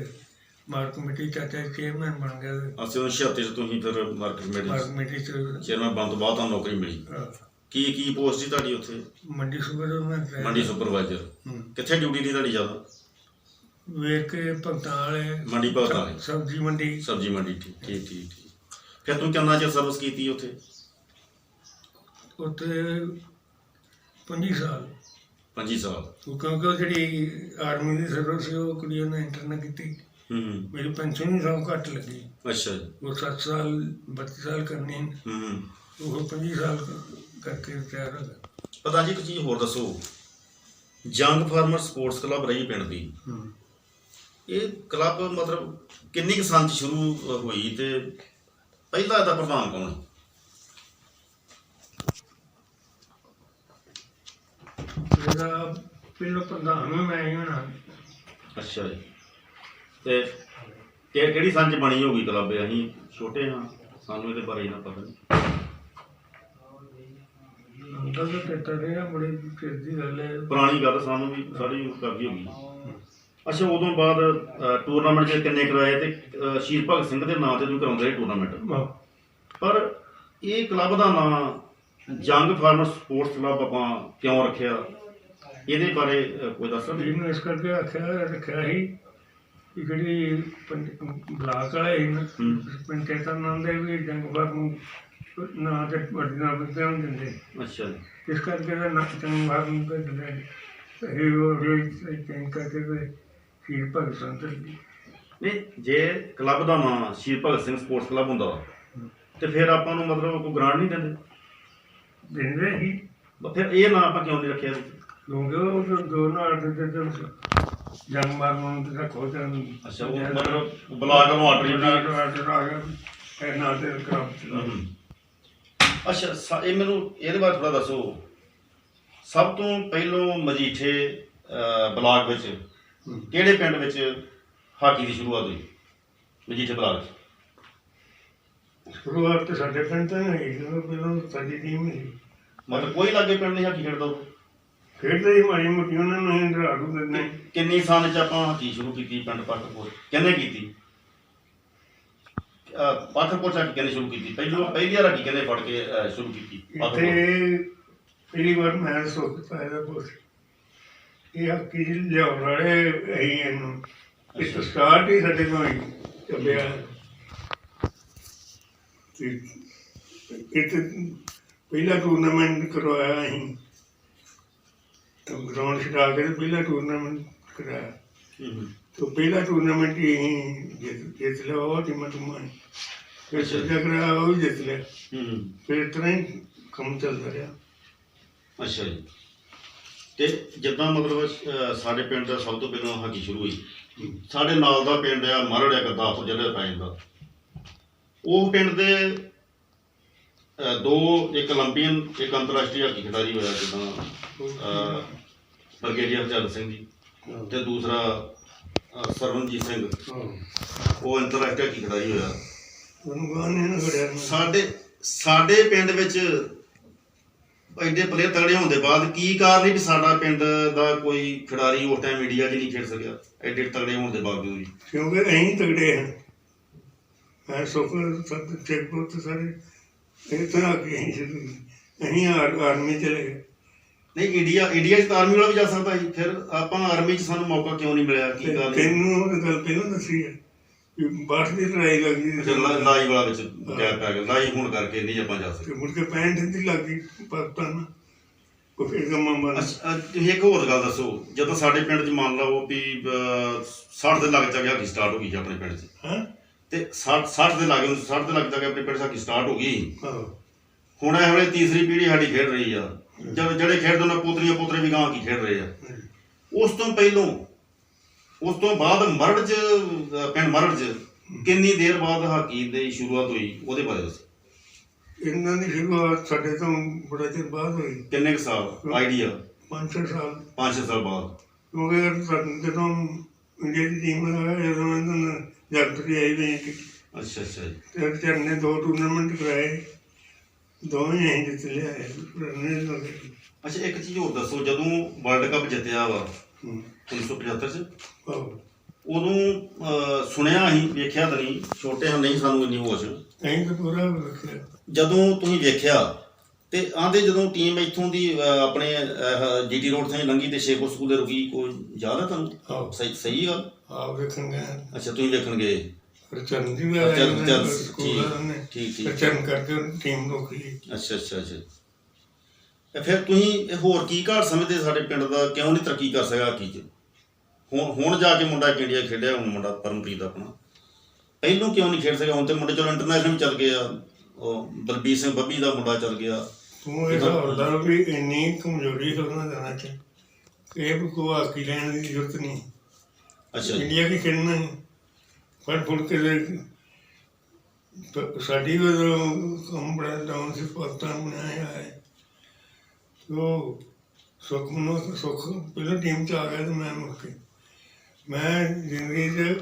ਮਾਰਕ ਕਮੇਟੀ ਚਾਚਾ ਚੇਅਰਮੈਨ ਬਣ ਗਿਆ। ਅਸੀਂ 76 'ਚ ਤੁਸੀਂ ਫਿਰ ਮਾਰਕੀਟ ਕਮੇਟੀ 'ਚ ਚੇਅਰਮੈਨ ਬਣਨ ਤੋਂ ਬਾਅਦ ਤੁਹਾਨੂੰ ਨੌਕਰੀ ਮਿਲੀ। ਕੀ ਪੋਸਟ ਸੀ ਤੁਹਾਡੀ ਉੱਥੇ? ਮੰਡੀ ਸੁਪਰਵਾਈਜ਼ਰ। ਮੰਡੀ ਸੁਪਰਵਾਈਜ਼ਰ। ਕਿੱਥੇ ਡਿਊਟੀ ਦੀ ਤੁਹਾਡੀ ਜ਼ਿਆਦਾ? ਵੇਖ ਕੇ ਭਗਤਾਂ ਵਾਲੇ ਮੰਡੀ ਭਗਤਾਂ ਵਾਲੀ ਸਬਜ਼ੀ ਮੰਡੀ। ਸਬਜ਼ੀ ਮੰਡੀ, ਠੀਕ ਠੀਕ ਠੀਕ ਠੀਕ। ਫਿਰ ਤੂੰ ਕਿੰਨਾ ਚਿਰ ਸਰਵਿਸ ਕੀਤੀ ਉੱਥੇ? ਉੱਥੇ 25 ਸਾਲ। 25 ਸਾਲ। ਕਿਉਂਕਿ ਉਹ ਜਿਹੜੀ ਆਰਮੀ ਦੀ ਸਰਵਿਸ ਸੀ ਉਹ ਕੁੜੀ ਨੇ ਇੰਟਰ ਨਾ ਕੀਤੀ। ਮੇਰੀ ਪੈਨਸ਼ਨ ਵੀ ਸਭ ਘੱਟ ਲੱਗੀ। ਅੱਛਾ ਜੀ। ਉਹ 7 ਸਾਲ 32 ਸਾਲ ਕਰਨੀ, ਉਹ 25 ਸਾਲ ਕਰਕੇ ਰਿਟਾਇਰ ਹੋ ਗਿਆ। ਪਤਾ ਜੀ ਇੱਕ ਚੀਜ਼ ਹੋਰ ਦੱਸੋ, ਜੰਗ ਫਾਰਮਰ ਸਪੋਰਟਸ ਕਲੱਬ ਰਹੀ ਪਿੰਡ ਦੀ, ਇਹ ਕਲੱਬ ਮਤਲਬ ਕਿੰਨੀ ਕੁ ਸੰਨ 'ਚ ਸ਼ੁਰੂ ਹੋਈ ਤੇ ਪਹਿਲਾਂ ਇਹਦਾ ਪ੍ਰਧਾਨ ਕੌਣ? ਇਹਦਾ ਪਹਿਲਾਂ ਪ੍ਰਧਾਨ ਮੈਂ ਹੀ ਹੋਣਾ। ਅੱਛਾ ਜੀ। ਤੇ ਕਿਹੜੀ ਸੰਨ 'ਚ ਬਣੀ ਹੋਗੀ ਕਲੱਬ? ਅਸੀਂ ਛੋਟੇ ਹਾਂ, ਸਾਨੂੰ ਇਹਦੇ ਬਾਰੇ ਇੰਨਾ ਪਤਾ ਨਹੀਂ। ਬੜੀ ਚਿਰ ਦੀ ਗੱਲ ਹੈ, ਪੁਰਾਣੀ ਗੱਲ, ਸਾਨੂੰ ਵੀ ਸਾਰੀ ਕਰਦੀ ਹੋਗੀ। ਅੱਛਾ, ਉਦੋਂ ਬਾਅਦ ਟੂਰਨਾਮੈਂਟ 'ਚ ਕਿੰਨੇ ਕਰਾਏ ਤੇ ਸ਼ਹੀਦ ਭਗਤ ਸਿੰਘ ਦੇ ਨਾਂ 'ਤੇ ਤੁਸੀਂ ਕਰਾਉਂਦੇ ਰਹੇ ਟੂਰਨਾਮੈਂਟ, ਪਰ ਇਹ ਕਲੱਬ ਦਾ ਨਾਂ ਜੰਗ ਫਾਰਮਰ ਸਪੋਰਟਸ ਕਲੱਬ ਆਪਾਂ ਕਿਉਂ ਰੱਖਿਆ, ਇਹਦੇ ਬਾਰੇ ਕੋਈ ਦੱਸ ਸਕਦੇ? ਇਹਨੂੰ ਇਸ ਕਰਕੇ ਰੱਖਿਆ ਸੀ ਕਿ ਜਿਹੜੀ ਬਲਾਕ ਵਾਲੇ ਸੀ ਨਾ, ਪੰਚਾਇਤਾਂ ਨਾਂ ਦੇ ਵੀ ਜੰਗ ਫਾਰਮ ਨਾਂ ਤੇ ਵੱਡੀ ਨਾਂ ਧਿਆਨ ਦਿੰਦੇ। ਅੱਛਾ ਜੀ। ਇਸ ਕਰਕੇ ਇਹਦਾ ਨਾਂ ਜੰਗ ਫਾਰਮ ਭੇਜਦੇ ਇਹ ਉਹ ਚੇਂਜ ਕਰਕੇ ਸ਼ਹੀਦ ਭਗਤ ਸਿੰਘ। ਨਹੀਂ, ਜੇ ਕਲੱਬ ਦਾ ਨਾਂ ਸ਼ਹੀਦ ਭਗਤ ਸਿੰਘ ਸਪੋਰਟਸ ਕਲੱਬ ਹੁੰਦਾ ਤੇ ਫਿਰ ਆਪਾਂ ਨੂੰ ਮਤਲਬ ਕੋਈ ਗ੍ਰਾਂਟ ਨਹੀਂ ਦਿੰਦੇ ਸੀ। ਫਿਰ ਇਹ ਨਾਂ ਆਪਾਂ ਕਿਉਂ ਨਹੀਂ ਰੱਖਿਆ? ਕਿਉਂਕਿ ਉਹ ਦੋ ਨਾਲ ਜੰਗ ਮਾਰਨ ਨੂੰ ਰੱਖੋ। ਅੱਛਾ, ਉਹ ਮਤਲਬ ਬਲਾਕ ਨੂੰ ਆਰਡਰ ਨਾਲ ਤੇ ਅੱਛਾ, ਇਹ ਮੈਨੂੰ ਇਹਦੇ ਬਾਰੇ ਥੋੜ੍ਹਾ ਦੱਸੋ। ਸਭ ਤੋਂ ਪਹਿਲੋਂ ਮਜੀਠੇ ਬਲਾਕ ਵਿੱਚ ਕਿਹੜੇ ਪਿੰਡ ਵਿੱਚ ਹਾਕੀ ਦੀ ਸ਼ੁਰੂਆਤ ਹੋਈ? ਮਜੀਠੇ ਬਲਾਕ 'ਚ ਸ਼ੁਰੂਆਤ ਤਾਂ ਸਾਡੇ ਪਿੰਡ ਤੋਂ ਹੋਈ, ਪਹਿਲਾਂ ਸਾਡੀ ਟੀਮ ਸੀ। ਮਤਲਬ ਕੋਈ ਲਾਗੇ ਪਿੰਡ ਨਹੀਂ ਹਾਕੀ ਖੇਡਦਾ? ਖੇਡਦੇ ਹੀ ਮਾੜੀ ਮੋਟੀ ਉਹਨਾਂ ਨੂੰ ਅਸੀਂ ਰਾੜੂ ਦਿੰਦੇ। ਕਿੰਨੀ ਸਾਲ 'ਚ ਆਪਾਂ ਹਾਕੀ ਸ਼ੁਰੂ ਕੀਤੀ ਪਿੰਡ ਪਾਠਕਪੁਰ? ਕਿਹਨੇ ਕੀਤੀ? ਪਾਠਕਪੁਰ 'ਚ ਹਾਕੀ ਕਿਹਨੇ ਸ਼ੁਰੂ ਕੀਤੀ? ਪਹਿਲੀ ਵਾਰ ਹਾਕੀ ਕਿਹਨੇ ਫੜ ਕੇ ਸ਼ੁਰੂ ਕੀਤੀ? ਇੱਥੇ ਪਹਿਲੀ ਵਾਰ ਮੈਂ ਸੁੱਖ ਪਾਇਆ ਕੁਛ ਇਹ ਹਾਕੀ ਲਿਆਉਣ ਵਾਲੇ ਅਸੀਂ ਇਹਨੂੰ ਇਸ ਸਟਾਰਟ ਹੀ ਸਾਡੇ ਕੋਲ ਹੀ ਚੱਲਿਆ। ਇੱਥੇ ਪਹਿਲਾ ਟੂਰਨਾਮੈਂਟ ਕਰਵਾਇਆ ਅਸੀਂ, ਗਰਾਊਂਡ ਛਡਾ ਕੇ ਪਹਿਲਾ ਟੂਰਨਾਮੈਂਟ ਕਰਾਇਆ। तो पहला टूर्नामेंट ही जीत लिया, वो टीम ने फिर दूजा कराया वो भी जीत लिया, फिर इतना ही काम चलता रहा। ਅੱਛਾ ਜੀ। ਤੇ ਜਿੱਦਾਂ ਮਤਲਬ ਸਾਡੇ ਪਿੰਡ ਦਾ ਸਭ ਤੋਂ ਪਹਿਲਾਂ ਹਾਕੀ ਸ਼ੁਰੂ ਹੋਈ, ਸਾਡੇ ਨਾਲ ਦਾ ਪਿੰਡ ਆ ਮਰੜਿਆ ਗੁਰਦਾਸਪੁਰ ਜ਼ਿਲ੍ਹੇ ਪੈ ਜਾਂਦਾ। ਉਹ ਪਿੰਡ ਦੇ ਇੱਕ ਓਲੰਪੀਅਨ ਇੱਕ ਅੰਤਰਰਾਸ਼ਟਰੀ ਹਾਕੀ ਖਿਡਾਰੀ ਹੋਇਆ, ਜਿੱਦਾਂ ਬ੍ਰਿਗੇਡੀਅਰ ਹਰਚੰਦ ਸਿੰਘ ਜੀ ਤੇ ਦੂਸਰਾ ਸਰਵਨਜੀਤ ਸਿੰਘ, ਉਹ ਅੰਤਰਰਾਸ਼ਟਰੀ ਹਾਕੀ ਖਿਡਾਰੀ ਹੋਇਆ। ਸਾਡੇ ਪਿੰਡ ਵਿੱਚ ਐਡੇ ਪਲੇਅਰ ਤਗੜੇ ਹੋਣ ਦੇ ਬਾਅਦ ਕੀ ਕਾਰਨ ਸੀ ਵੀ ਸਾਡਾ ਪਿੰਡ ਦਾ ਕੋਈ ਖਿਡਾਰੀ ਉਸ ਟਾਈਮ ਇੰਡੀਆ 'ਚ ਨਹੀਂ ਖੇਡ ਸਕਿਆ ਐਡੇ ਤਗੜੇ ਹੋਣ ਦੇ ਬਾਵਜੂਦ? ਕਿਉਂਕਿ ਅਸੀਂ ਤਗੜੇ ਹਾਂ, ਮੈਂ ਸੁੱਖ ਚੈਕਪੁਰ ਤੇ ਸਾਰੇ ਇਹ ਤਰ੍ਹਾਂ ਕੇ ਅਸੀਂ ਆਰਮੀ ਚਲੇ ਗਏ। ਨਹੀਂ ਇੰਡੀਆ 'ਚ ਤਾਂ ਆਰਮੀ ਵਾਲਾ ਵੀ ਜਾ ਸਕਦਾ ਸੀ, ਫਿਰ ਆਪਾਂ ਆਰਮੀ 'ਚ ਸਾਨੂੰ ਮੌਕਾ ਕਿਉਂ ਨਹੀਂ ਮਿਲਿਆ? ਕੀ ਗੱਲ ਹੈ? ਤੈਨੂੰ ਉਹ ਗੱਲ ਪਹਿਲਾਂ ਦੱਸੀ ਹੈ ਕਿ ਬਾਹਰ ਦੀ ਲੜਾਈ ਲੱਗ ਗਈ ਲਾਈ ਵਾਲਾ ਵਿੱਚ ਗੈਪ ਪੈ ਗਿਆ, ਲਾਈ ਹੋਣ ਕਰਕੇ ਨਹੀਂ ਆਪਾਂ ਜਾ ਸਕਦੇ। ਤੇ ਮੁੜ ਕੇ 65 ਦੀ ਲੱਗ ਗਈ ਪਾਕਿਸਤਾਨ ਉਹ ਫਿਰ ਕੰਮਾਂ ਬਣ। ਅੱਛਾ, ਤੁਸੀਂ ਇੱਕ ਹੋਰ ਗੱਲ ਦੱਸੋ, ਜਦੋਂ ਸਾਡੇ ਪਿੰਡ 'ਚ ਮੰਨ ਲਓ ਵੀ 60 ਦੇ ਲੱਗ ਜਾ ਹਾਕੀ ਸਟਾਰਟ ਹੋ ਗਈ ਜੀ ਆਪਣੇ ਪਿੰਡ 'ਚ, ਹਾਂ ਤੇ 60 ਦੇ ਲੱਗ ਜਾ ਕੇ ਆਪਣੇ ਪਿੰਡ 'ਚ ਹਾਕੀ ਸਟਾਰਟ ਹੋ ਗਈ। ਆਹੋ ਹੁਣ ਇਹ ਵੇਲੇ ਤੀਸਰੀ ਪੀੜ੍ਹੀ ਸਾਡੀ ਖੇਡ ਰਹੀ ਆ, ਜਿਹੜੇ ਖੇਡਦੇ ਉਹਨਾਂ ਪੋਤਰੀਆਂ ਪੋਤਰੇ ਵੀ ਗਾਂ ਕੀ ਖੇਡ ਰਹੇ ਆ। ਉਸ ਤੋਂ ਪਹਿਲੋਂ ਉਸ ਤੋਂ ਬਾਅਦ ਮਰੜ 'ਚ ਪਿੰਡ ਮਰੜ 'ਚ ਕਿੰਨੀ ਦੇਰ ਬਾਅਦ ਹਾਕੀ ਦੀ ਸ਼ੁਰੂਆਤ ਹੋਈ, ਉਹਦੇ ਬਾਰੇ ਦੱਸੋ। ਇਹਨਾਂ ਦੀ ਸ਼ੁਰੂਆਤ ਸਾਡੇ ਤੋਂ ਬੜਾ ਚਿਰ ਬਾਅਦ ਹੋਈ, ਕਿੰਨੇ ਕੁ ਸਾਲ ਆਈਡੀਆ? 5-6 ਸਾਲ। 5-6 ਸਾਲ ਬਾਅਦ। ਕਿਉਂਕਿ ਜਦੋਂ ਇੰਡੀਆ ਦੀ ਟੀਮ ਜਦੋਂ ਇਹਨਾਂ ਜਗਤਰੀ ਆਈ ਵੀ ਅੱਛਾ ਜੀ। ਤੇ ਚਰਨ ਨੇ 2 ਟੂਰਨਾਮੈਂਟ ਕਰਾਏ, ਦੋਵੇਂ ਅਸੀਂ ਜਿੱਤ ਲਿਆਏ। ਅੱਛਾ, ਇੱਕ ਚੀਜ਼ ਹੋਰ ਦੱਸੋ, ਜਦੋਂ ਵਰਲਡ ਕੱਪ ਜਿੱਤਿਆ ਵਾ 1975 'ਚ, ਆਹੋ ਉਦੋਂ ਸੁਣਿਆ ਅਸੀਂ, ਵੇਖਿਆ ਤਾਂ ਨਹੀਂ, ਛੋਟੇ ਹਾਂ ਨਹੀਂ ਸਾਨੂੰ ਇੰਨੀ ਹੋਸ਼। ਅਸੀਂ ਤਾਂ ਪੂਰਾ ਵੇਖਿਆ। ਜਦੋਂ ਤੁਸੀਂ ਵੇਖਿਆ ਤੇ ਆਂਦੇ ਜਦੋਂ ਟੀਮ ਇੱਥੋਂ ਦੀ ਆਪਣੇ ਜੀਟੀ ਰੋਡ ਤੋਂ ਲੰਘੀ ਤੇ ਸ਼ੇਖਪੁਰ ਸਕੂਲ ਦੇ ਰੁਕੀ, ਕੋਈ ਯਾਦ ਹੈ ਤੁਹਾਨੂੰ? ਆਹੋ ਸਹੀ ਗੱਲ? ਆਹ ਵੇਖਣ ਗਏ। ਅੱਛਾ, ਤੁਸੀਂ ਵੇਖਣ ਗਏ। ਚਰਨ ਦੀ ਵੀ ਠੀਕ। ਚਰਨ ਕਰਕੇ ਟੀਮ ਰੋਕੀ। ਅੱਛਾ। ਤੇ ਫਿਰ ਤੁਸੀਂ ਹੋਰ ਕੀ ਘਾਟ ਸਮਝਦੇ ਸਾਡੇ ਪਿੰਡ ਦਾ, ਕਿਉਂ ਨਹੀਂ ਤਰੱਕੀ ਕਰ ਸਕਿਆ ਹਾਕੀ 'ਚ? ਹੁਣ ਜਾ ਕੇ ਮੁੰਡਾ ਇੰਡੀਆ ਖੇਡਿਆ, ਹੁਣ ਮੁੰਡਾ ਪਰਮਪ੍ਰੀਤ ਆਪਣਾ, ਪਹਿਲੋਂ ਕਿਉਂ ਨਹੀਂ ਖੇਡ ਸਕਿਆ? ਹੁਣ ਤੇ ਮੁੰਡੇ ਚਲੋ ਇੰਟਰਨੈਸ਼ਨਲ ਵੀ ਚੱਲ ਗਏ ਆ, ਉਹ ਬਲਬੀਰ ਸਿੰਘ ਬੱਬੀ ਦਾ ਮੁੰਡਾ ਚੱਲ ਗਿਆ। ਤੂੰ ਇਹ ਹੁੰਦਾ ਵੀ ਇੰਨੀ ਕਮਜ਼ੋਰੀ ਉਹਨਾਂ ਦਿਨਾਂ 'ਚ ਇਹ ਕੋ ਹਾਕੀ ਲੈਣ ਦੀ ਜ਼ਰੂਰਤ ਨਹੀਂ। ਅੱਛਾ, ਇੰਡੀਆ ਕੀ ਖੇਡਣਾ ਹੈ, ਪਰ ਫੁੜ ਕੇ ਸਾਡੀ ਕੰਮ ਬੜਾ ਡਾਊਨ ਸੀ, ਪਾਕਿਸਤਾਨ ਬਣਾਇਆ ਹੈ। ਉਹ ਸੁੱਖ ਪਹਿਲਾਂ ਟੀਮ 'ਚ ਆ ਗਿਆ ਤੇ ਮੈਂ ਮੁੜ ਕੇ ਮੈਂ ਜ਼ਿੰਦਗੀ 'ਚ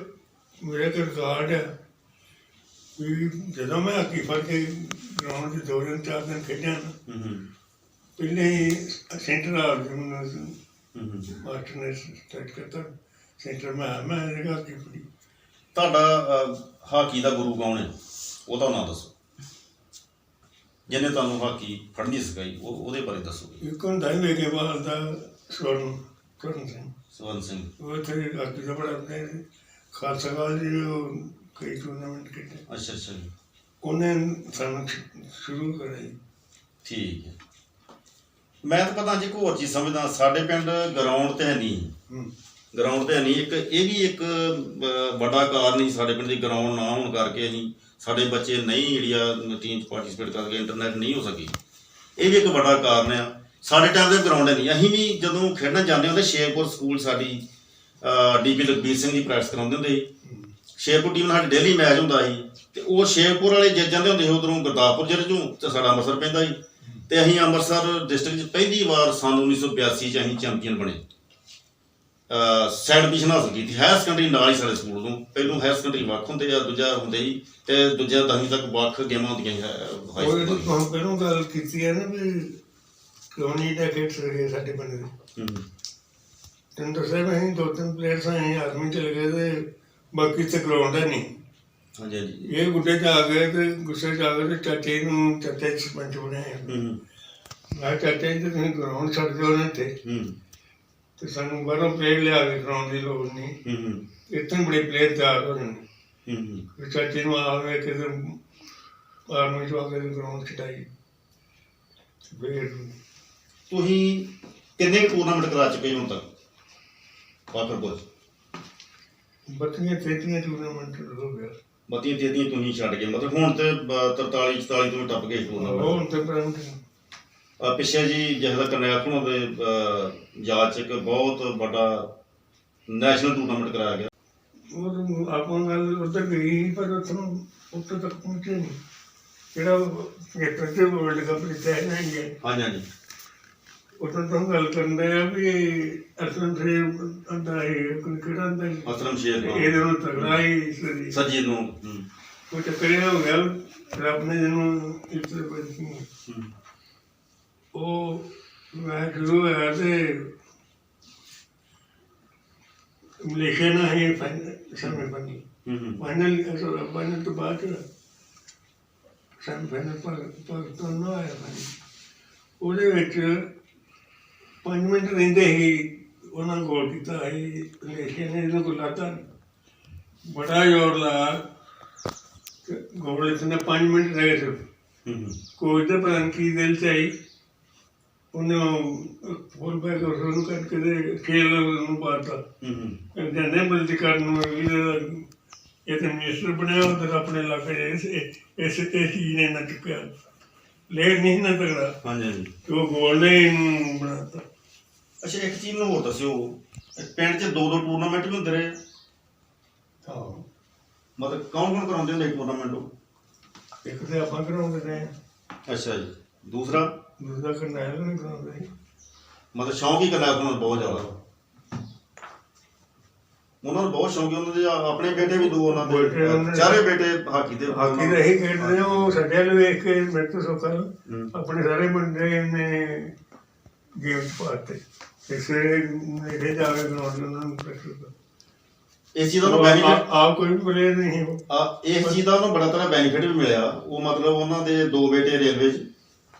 ਮੇਰਾ ਇੱਕ ਰਿਕਾਰਡ ਹੈ ਵੀ ਜਦੋਂ ਮੈਂ ਹਾਕੀ ਫੜ ਕੇ ਗਰਾਊਂਡ 'ਚ 2 ਦਿਨ 4 ਦਿਨ ਖੇਡਿਆ ਨਾ, ਪਹਿਲੇ ਹੀ ਸੈਂਟਰ ਆ ਗਿਆ ਮੈਨੂੰ ਮਾਸਟਰ ਨੇ ਸਟਾਰਟ ਕਰਤਾ ਸੈਂਟਰ ਮੈਂ ਹਾਕੀ ਫੜੀ। ਤੁਹਾਡਾ ਹਾਕੀ ਦਾ ਗੁਰੂ ਕੌਣ ਹੈ, ਉਹਦਾ ਨਾਂ ਦੱਸੋ, ਜਿਹਨੇ ਤੁਹਾਨੂੰ ਹਾਕੀ ਫੜਨੀ ਸਿਖਾਈ, ਉਹਦੇ ਬਾਰੇ ਦੱਸੋ। ਇੱਕ ਹੁੰਦਾ ਹੀ ਵੇਗੇਵਾਲ ਦਾ ਸਵਰਨ ਸਿੰਘ, ਉਹ ਇੱਥੇ ਹਾਕੀ ਦਾ ਪੜ੍ਹਾਉਂਦੇ ਖਾਲਸਾ ਕਾਲਜ ਉਹ ਕਈ ਟੂਰਨਾਮੈਂਟ ਕੀਤੇ। ਅੱਛਾ ਜੀ, ਉਹਨੇ ਸਾਨੂੰ ਸ਼ੁਰੂ ਕਰਾਈ। ਠੀਕ ਹੈ। ਮੈਂ ਤਾਂ ਪਤਾ ਜੀ ਇੱਕ ਹੋਰ ਚੀਜ਼ ਸਮਝਦਾ, ਸਾਡੇ ਪਿੰਡ ਗਰਾਊਂਡ ਤੇ ਹੈ ਨਹੀਂ, ਗਰਾਊਂਡ ਤੇ ਹੈ ਨਹੀਂ, ਇਹ ਵੀ ਇੱਕ ਵੱਡਾ ਕਾਰਨ ਹੀ ਸਾਡੇ ਪਿੰਡ ਦੀ ਗਰਾਊਂਡ ਨਾ ਹੋਣ ਕਰਕੇ ਅਸੀਂ ਸਾਡੇ ਬੱਚੇ ਨਹੀਂ ਜਿਹੜੀ ਆ ਟੀਮ 'ਚ ਪਾਰਟੀਸਪੇਟ ਕਰਕੇ ਇੰਟਰਨੈਟ ਨਹੀਂ ਹੋ ਸਕੀ, ਇਹ ਵੀ ਇੱਕ ਵੱਡਾ ਕਾਰਨ ਆ। ਸਾਡੇ ਟਾਈਮ ਦੇ ਗਰਾਊਂਡ ਨਹੀਂ, ਅਸੀਂ ਵੀ ਜਦੋਂ ਖੇਡਣ ਜਾਂਦੇ ਹੁੰਦੇ ਸ਼ੇਖਪੁਰ ਸਕੂਲ ਸਾਡੀ ਡੀਪੀ ਲਖਬੀਰ ਸਿੰਘ ਦੀ ਪ੍ਰੈਕਟਿਸ ਕਰਾਉਂਦੇ ਹੁੰਦੇ ਸੀ। ਸ਼ੇਖਪੁਰ ਟੀਮ ਨਾਲ ਸਾਡੀ ਡੇਲੀ ਮੈਚ ਹੁੰਦਾ ਸੀ ਤੇ ਉਹ ਸ਼ੇਖਪੁਰ ਵਾਲੇ ਜਿੱਤ ਜਾਂਦੇ ਹੁੰਦੇ ਸੀ, ਉੱਧਰੋਂ ਗੁਰਦਾਸਪੁਰ ਜ਼ਿਲ੍ਹੇ 'ਚੋਂ ਤੇ ਸਾਡਾ ਅੰਮ੍ਰਿਤਸਰ ਪੈਂਦਾ ਸੀ ਤੇ ਅਸੀਂ ਅੰਮ੍ਰਿਤਸਰ ਡਿਸਟ੍ਰਿਕਟ 'ਚ ਪਹਿਲੀ ਵਾਰ ਸੰਨ 1982 'ਚ ਅਸੀਂ ਚੈਂਪੀਅਨ ਬਣੇ। ਸੈਕੰਡ ਪੋਜੀਸ਼ਨ ਹਾਸਲ ਕੀਤੀ, ਹਾਇਰ ਸੈਕੰਡਰੀ ਨਾਲ ਹੀ ਸਾਡੇ ਸਕੂਲ ਨੂੰ। ਪਹਿਲੋਂ ਹਾਇਰ ਸੈਕੰਡਰੀ ਵੱਖ ਹੁੰਦੇ ਆ, ਦੂਜਾ ਹੁੰਦੇ ਸੀ ਤੇ ਦੂਜਾ 10ਵੀਂ ਤੱਕ ਵੱਖ ਗੇਮਾਂ ਹੁੰਦੀਆਂ ਸੀ। ਪਹਿਲੋਂ ਗੱਲ ਕੀਤੀ ਹੈ ਨਾ ਵੀ ਕਿਉਂ ਨਹੀਂ ਤਾਂ ਖੇਡ ਸਕਦੇ ਸਾਡੇ ਪਿੰਡ ਦੇ। ਤੈਨੂੰ ਦੱਸਿਆ ਵੀ ਅਸੀਂ 2-3 ਪਲੇਅਰਸ ਅਸੀਂ ਆਰਮੀ ਚਲੇ ਗਏ ਤੇ ਬਾਕੀ ਤੇ ਗਰਾਊਂਡ ਹੈ ਨਹੀਂ। ਹਾਂਜੀ। ਇਹ ਗੁੱਡੇ 'ਚ ਆ ਗਏ ਤੇ ਗੁੱਸੇ 'ਚ ਆ ਗਏ ਤੇ ਚਾਚੇ ਨੂੰ ਸਰਪੰਚ ਬਣਾਇਆ। ਮੈਂ ਚਾਚਾ ਜੀ ਤੁਸੀਂ ਗਰਾਊਂਡ ਛੱਡ ਦਿਓ ਨਾ ਇੱਥੇ ਤੇ ਸਾਨੂੰ ਬਾਹਰੋਂ ਪਲੇਅਰ ਲਿਆ ਕੇ ਕਰਾਉਣ ਦੀ ਲੋੜ ਨਹੀਂ, ਇੱਥੇ ਬੜੇ ਪਲੇਅਰ ਤਿਆਰ ਹੋ ਜਾਣੇ। ਚਾਚੇ ਨੂੰ ਆਵੇ ਕਿਤੇ ਆਰਮੀ 'ਚ ਆ ਕੇ ਗਰਾਊਂਡ ਛਡਾਈ। ਫਿਰ ਤੁਸੀਂ ਕਿੰਨੇ ਟੂਰਨਾਮੈਂਟ ਕਰਾ ਚੁੱਕੇ ਹੁਣ ਤੱਕ ਵਾਟਰ 32-33 ਟੂਰਨਾਮੈਂਟ ਹੋ ਗਿਆ। 32-33 ਤੁਸੀਂ ਛੱਡ ਗਏ, ਮਤਲਬ ਹੁਣ ਤੇ 43-44 ਤੋਂ ਟੱਪ ਗਏ ਟੂਰਨਾਮੈਂਟ। ਹੁਣ ਤੇ ਪਿੱਛੇ ਜੀ ਜਿਹਦਾ ਕਰਨੈਲ ਖੁਣੋ ਦੇ ਯਾਦ 'ਚ ਇੱਕ ਬਹੁਤ ਵੱਡਾ ਨੈਸ਼ਨਲ ਟੂਰਨਾਮੈਂਟ ਕਰਾਇਆ ਗਿਆ। ਉਹ ਆਪਾਂ ਗੱਲ ਉੱਧਰ ਗਈ ਪਰ ਉੱਥੋਂ ਤੱਕ ਪਹੁੰਚੇ ਨਹੀਂ। ਜਿਹੜਾ ਵਰਲਡ ਕੱਪ ਜਿੱਤਿਆ ਹੈ ਨਾ ਇੰਡੀਆ, ਹਾਂਜੀ, ਉੱਥੋਂ ਤੋਂ ਗੱਲ ਕਰਨ ਦੇ ਆ ਵੀ ਅਸਲਮ ਸ਼ੇਰ ਦਾ ਕਿਹੜਾ ਹੁੰਦਾ ਅਸਲਮ ਸ਼ੇਰ ਇਹਦੇ ਨੂੰ ਤਗੜਾ ਹੀ ਸੱਜੀ ਨੂੰ ਉਹ ਚੱਕਰ ਹੋ ਗਿਆ। ਰੱਬ ਨੇ ਜਿਹਨੂੰ ਉਹ ਮੈਂ ਸ਼ੁਰੂ ਹੋਇਆ ਤੇ ਮਲੇਸ਼ੀਆ ਨਾਲ ਹੀ ਸੈਮੀ ਬਣੀ। ਫਾਈਨਲ ਤੋਂ ਬਾਅਦ ਸੈਮੀ ਫਾਈਨਲ ਪਾਕਿਸਤਾਨ ਨਾਲ ਆਇਆ ਬਣੀ। ਉਹਦੇ ਵਿੱਚ 5 ਮਿੰਟ ਰਹਿੰਦੇ ਹੀ ਉਹਨਾਂ ਨੂੰ ਗੋਲ ਕੀਤਾ ਸੀ ਮਲੇਸ਼ੀਆ ਨੇ, ਇਹਨੂੰ ਕੋਈ ਲਾਤਾ ਬੜਾ ਜ਼ੋਰ ਲਾਇਆ ਤੇ ਗੋਲ ਇਤਨੇ 5 ਮਿੰਟ ਰਹਿ ਗਏ ਸਿਰਫ। ਕੋਈ ਤਾਂ ਪਤਾ ਨਹੀਂ ਕੀ ਦਿਲ 'ਚ ਆਈ, ਉਹਨੇ ਫੁੱਲ ਬੈਕ ਉਹਨੂੰ ਕੱਟ ਕੇ ਤੇ ਖੇਲ ਨੂੰ ਪਾਤਾ। ਕਹਿੰਦੇ ਬਲਦੀ ਕਰਨ ਨੂੰ ਇਹ ਤਾਂ ਮਿਨਿਸਟਰ ਬਣਿਆ ਉਧਰ ਆਪਣੇ ਇਲਾਕੇ ਇਸ ਚੀਜ਼ ਨੇ ਨਾ ਚੁੱਕਿਆ, ਲੇਟ ਨਹੀਂ ਨਾ ਤਗੜਾ। ਹਾਂਜੀ ਹਾਂਜੀ। ਤੇ ਉਹ ਗੋਲ ਨੇ ਇਹਨੂੰ ਬਣਾਤਾ। ਅੱਛਾ, ਇੱਕ ਚੀਜ਼ ਨੂੰ ਹੋਰ ਦੱਸਿਓ, ਪਿੰਡ 'ਚ 2-2 ਟੂਰਨਾਮੈਂਟ ਵੀ ਹੁੰਦੇ ਰਹੇ? ਹਾਂ, ਮਤਲਬ ਕੌਣ ਕਰਾਉਂਦੇ ਹੁੰਦੇ ਟੂਰਨਾਮੈਂਟ? ਇੱਕ ਤੇ ਆਪਾਂ ਕਰਾਉਂਦੇ ਰਹੇ, ਅੱਛਾ ਜੀ। ਦੂਸਰਾ ਕਰਨੈਲ ਨਹੀਂ ਕਰਾਉਂਦੇ ਸੀ। ਮਤਲਬ ਸ਼ੌਂਕ ਹੀ ਕਰਨਾ ਉਹਨਾਂ ਨੂੰ ਬਹੁਤ ਜ਼ਿਆਦਾ, ਉਹਨਾਂ ਨੂੰ ਬਹੁਤ ਸ਼ੌਂਕ ਹੈ। ਉਹਨਾਂ ਦੇ ਆਪਣੇ ਬੇਟੇ ਵੀ 2 ਉਹਨਾਂ ਦੇ ਚਾਰੇ ਬੇਟੇ ਹਾਕੀ ਦੇ ਦਾ ਹੀ ਖੇਡਦੇ। ਉਹ ਸਾਡੇ ਵੱਲ ਵੇਖ ਕੇ ਮੇਰੇ ਤੋਂ ਸੌਖਾ ਆਪਣੇ ਸਾਰੇ ਮੁੰਡੇ ਨੇ ਗੇਮ 'ਚ ਪਾਤੇ, ਇਸੇ ਨੇੜੇ ਜਾ ਕੇ ਗਰਾਊਂਡ ਉਹਨਾਂ ਨੂੰ ਪ੍ਰੈਕਟਿਸ। ਇਸ ਚੀਜ਼ ਦਾ ਉਹਨੂੰ ਬੈਨੀਫਿਟ ਆਪ ਕੋਈ ਪਲੇਅਰ ਨਹੀਂ ਹੈ। ਇਸ ਚੀਜ਼ ਦਾ ਉਹਨੂੰ ਬੜਾ ਤਰ੍ਹਾਂ ਬੈਨੀਫਿਟ ਵੀ ਮਿਲਿਆ। ਉਹ ਮਤਲਬ ਉਹਨਾਂ ਦੇ 2 ਬੇਟੇ ਰੇਲਵੇ 'ਚ,